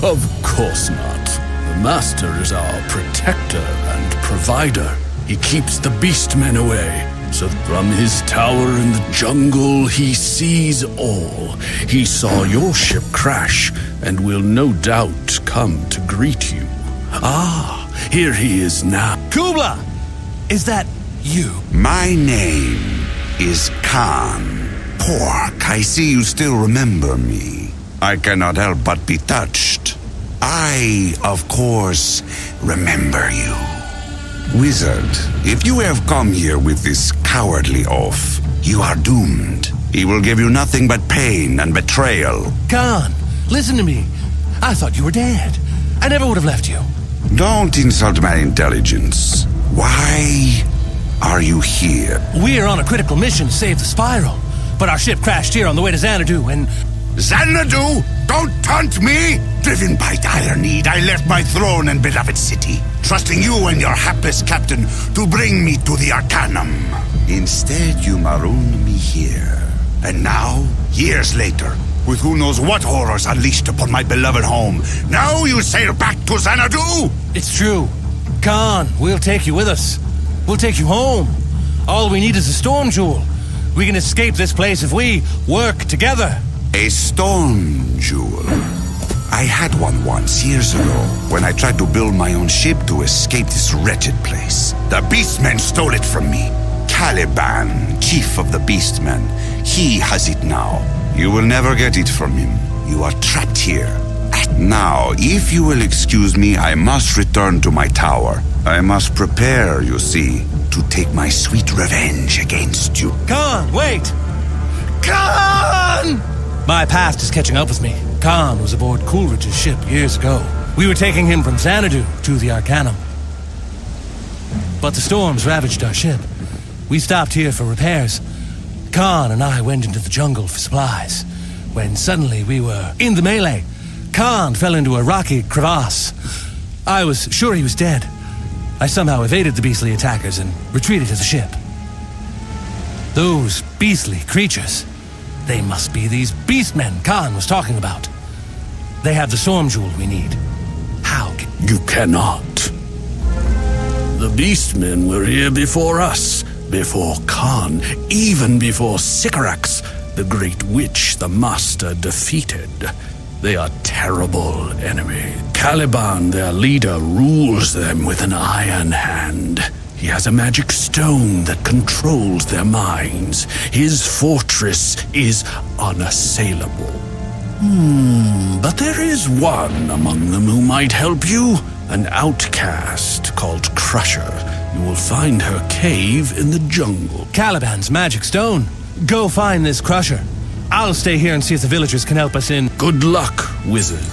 Of course not. The master is our protector and provider. He keeps the beastmen away. So from his tower in the jungle, he sees all. He saw your ship crash and will no doubt come to greet you. Ah, here he is now. Kubla! Is that you? My name is Khan. Pork, I see you still remember me. I cannot help but be touched. I, of course, remember you. Wizard, if you have come here with this cowardly oaf, you are doomed. He will give you nothing but pain and betrayal. Khan, listen to me. I thought you were dead. I never would have left you. Don't insult my intelligence. Why are you here? We are on a critical mission to save the Spiral, but our ship crashed here on the way to Xanadu and... Xanadu? Don't taunt me! Driven by dire need, I left my throne and beloved city, trusting you and your hapless captain to bring me to the Arcanum. Instead, you marooned me here. And now, years later, with who knows what horrors unleashed upon my beloved home, now you sail back to Xanadu? It's true. Khan, we'll take you with us. We'll take you home. All we need is a storm jewel. We can escape this place if we work together. A storm jewel. I had one once, years ago, when I tried to build my own ship to escape this wretched place. The Beastmen stole it from me. Caliban, chief of the Beastmen, he has it now. You will never get it from him. You are trapped here. Now, if you will excuse me, I must return to my tower. I must prepare, you see, to take my sweet revenge against you. Khan, wait! Khan! My past is catching up with me. Khan was aboard Coolridge's ship years ago. We were taking him from Xanadu to the Arcanum. But the storms ravaged our ship. We stopped here for repairs. Khan and I went into the jungle for supplies, when suddenly we were in the melee. Khan fell into a rocky crevasse. I was sure he was dead. I somehow evaded the beastly attackers and retreated to the ship. Those beastly creatures, they must be these beastmen Khan was talking about. They have the storm jewel we need. How can... You cannot. The beastmen were here before us, before Khan, even before Sycorax, the great witch the master defeated. They are terrible enemy. Caliban, their leader, rules them with an iron hand. He has a magic stone that controls their minds. His fortress is unassailable. But there is one among them who might help you. An outcast called Crusher. You will find her cave in the jungle. Caliban's magic stone. Go find this Crusher. I'll stay here and see if the villagers can help us in. Good luck, wizard.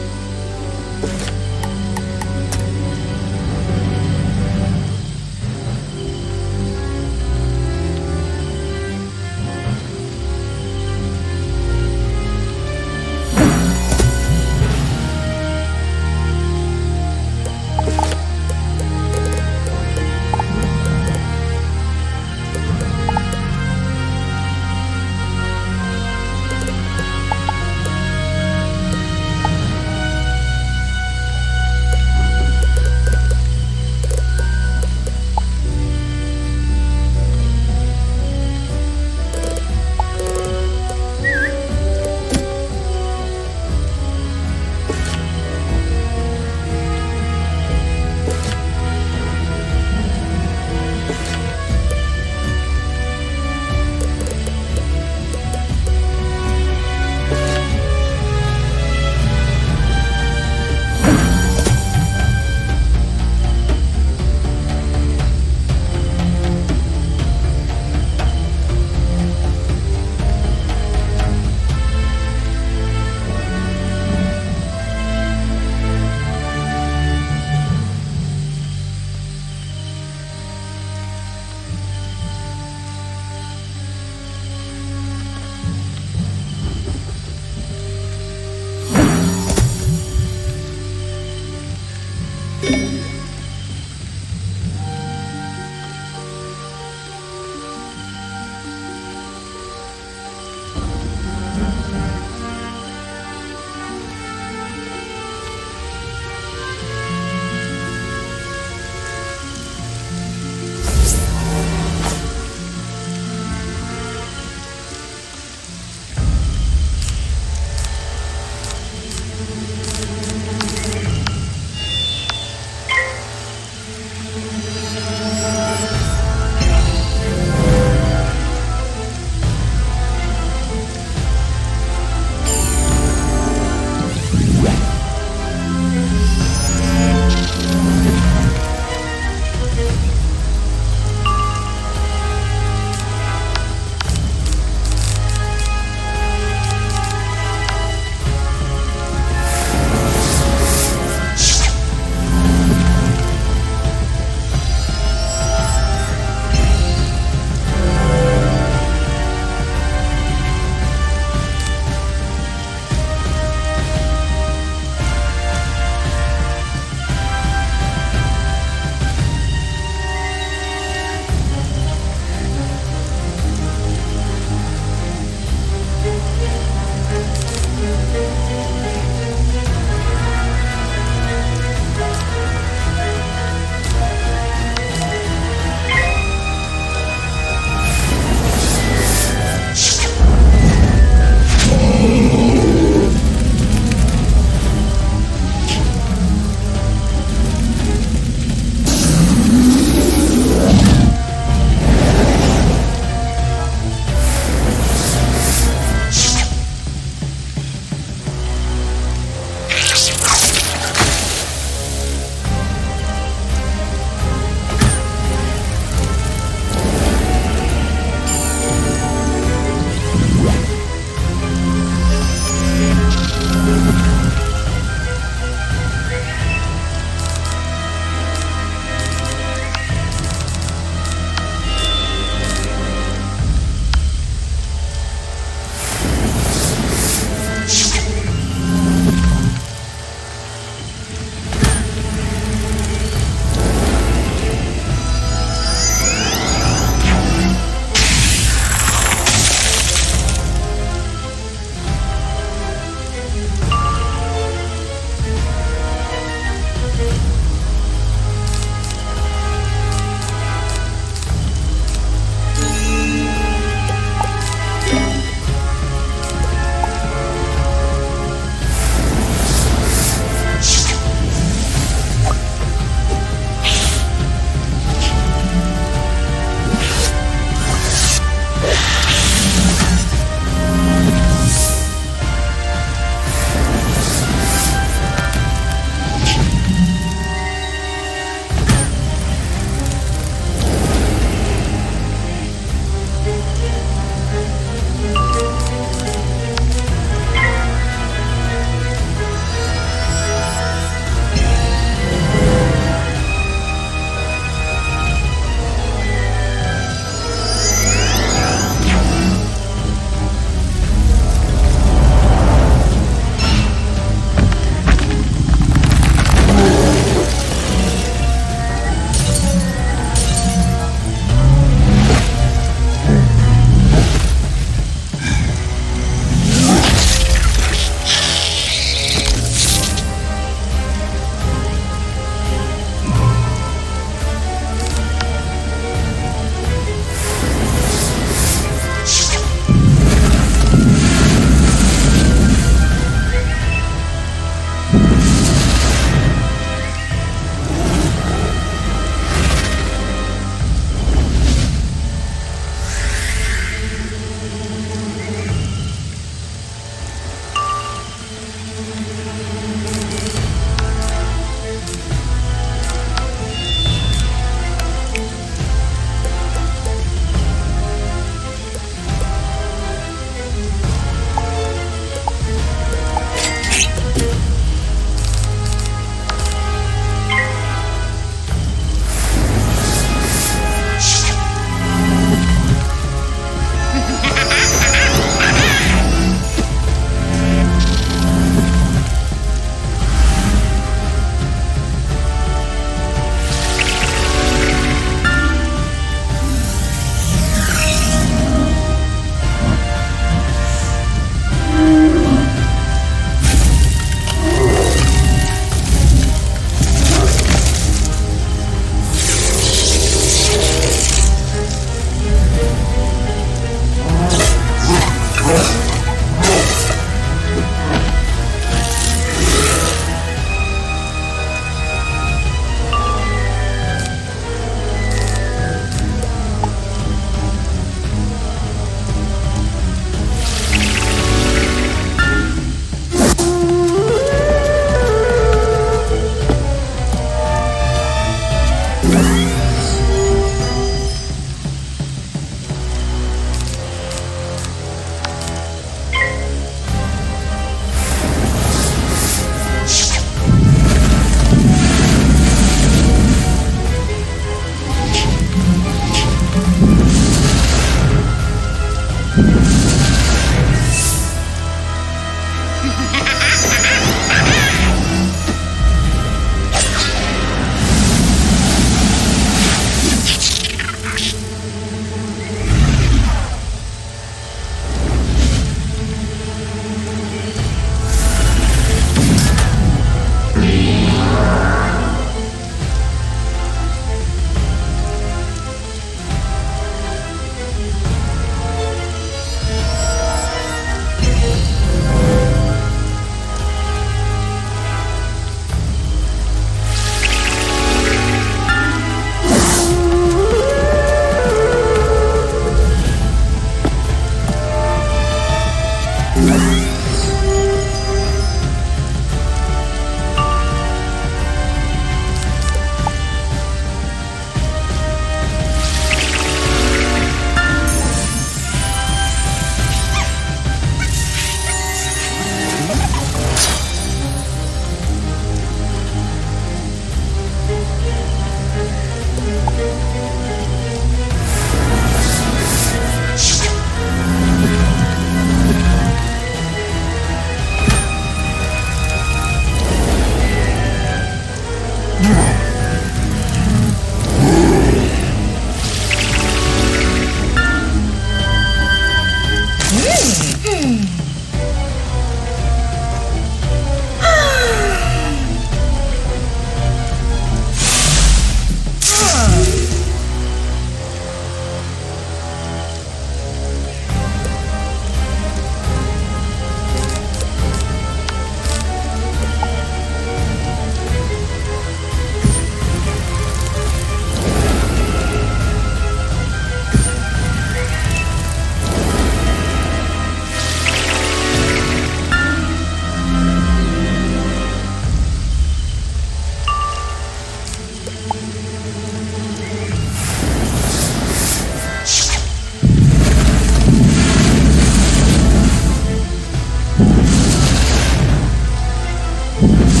Mm-hmm.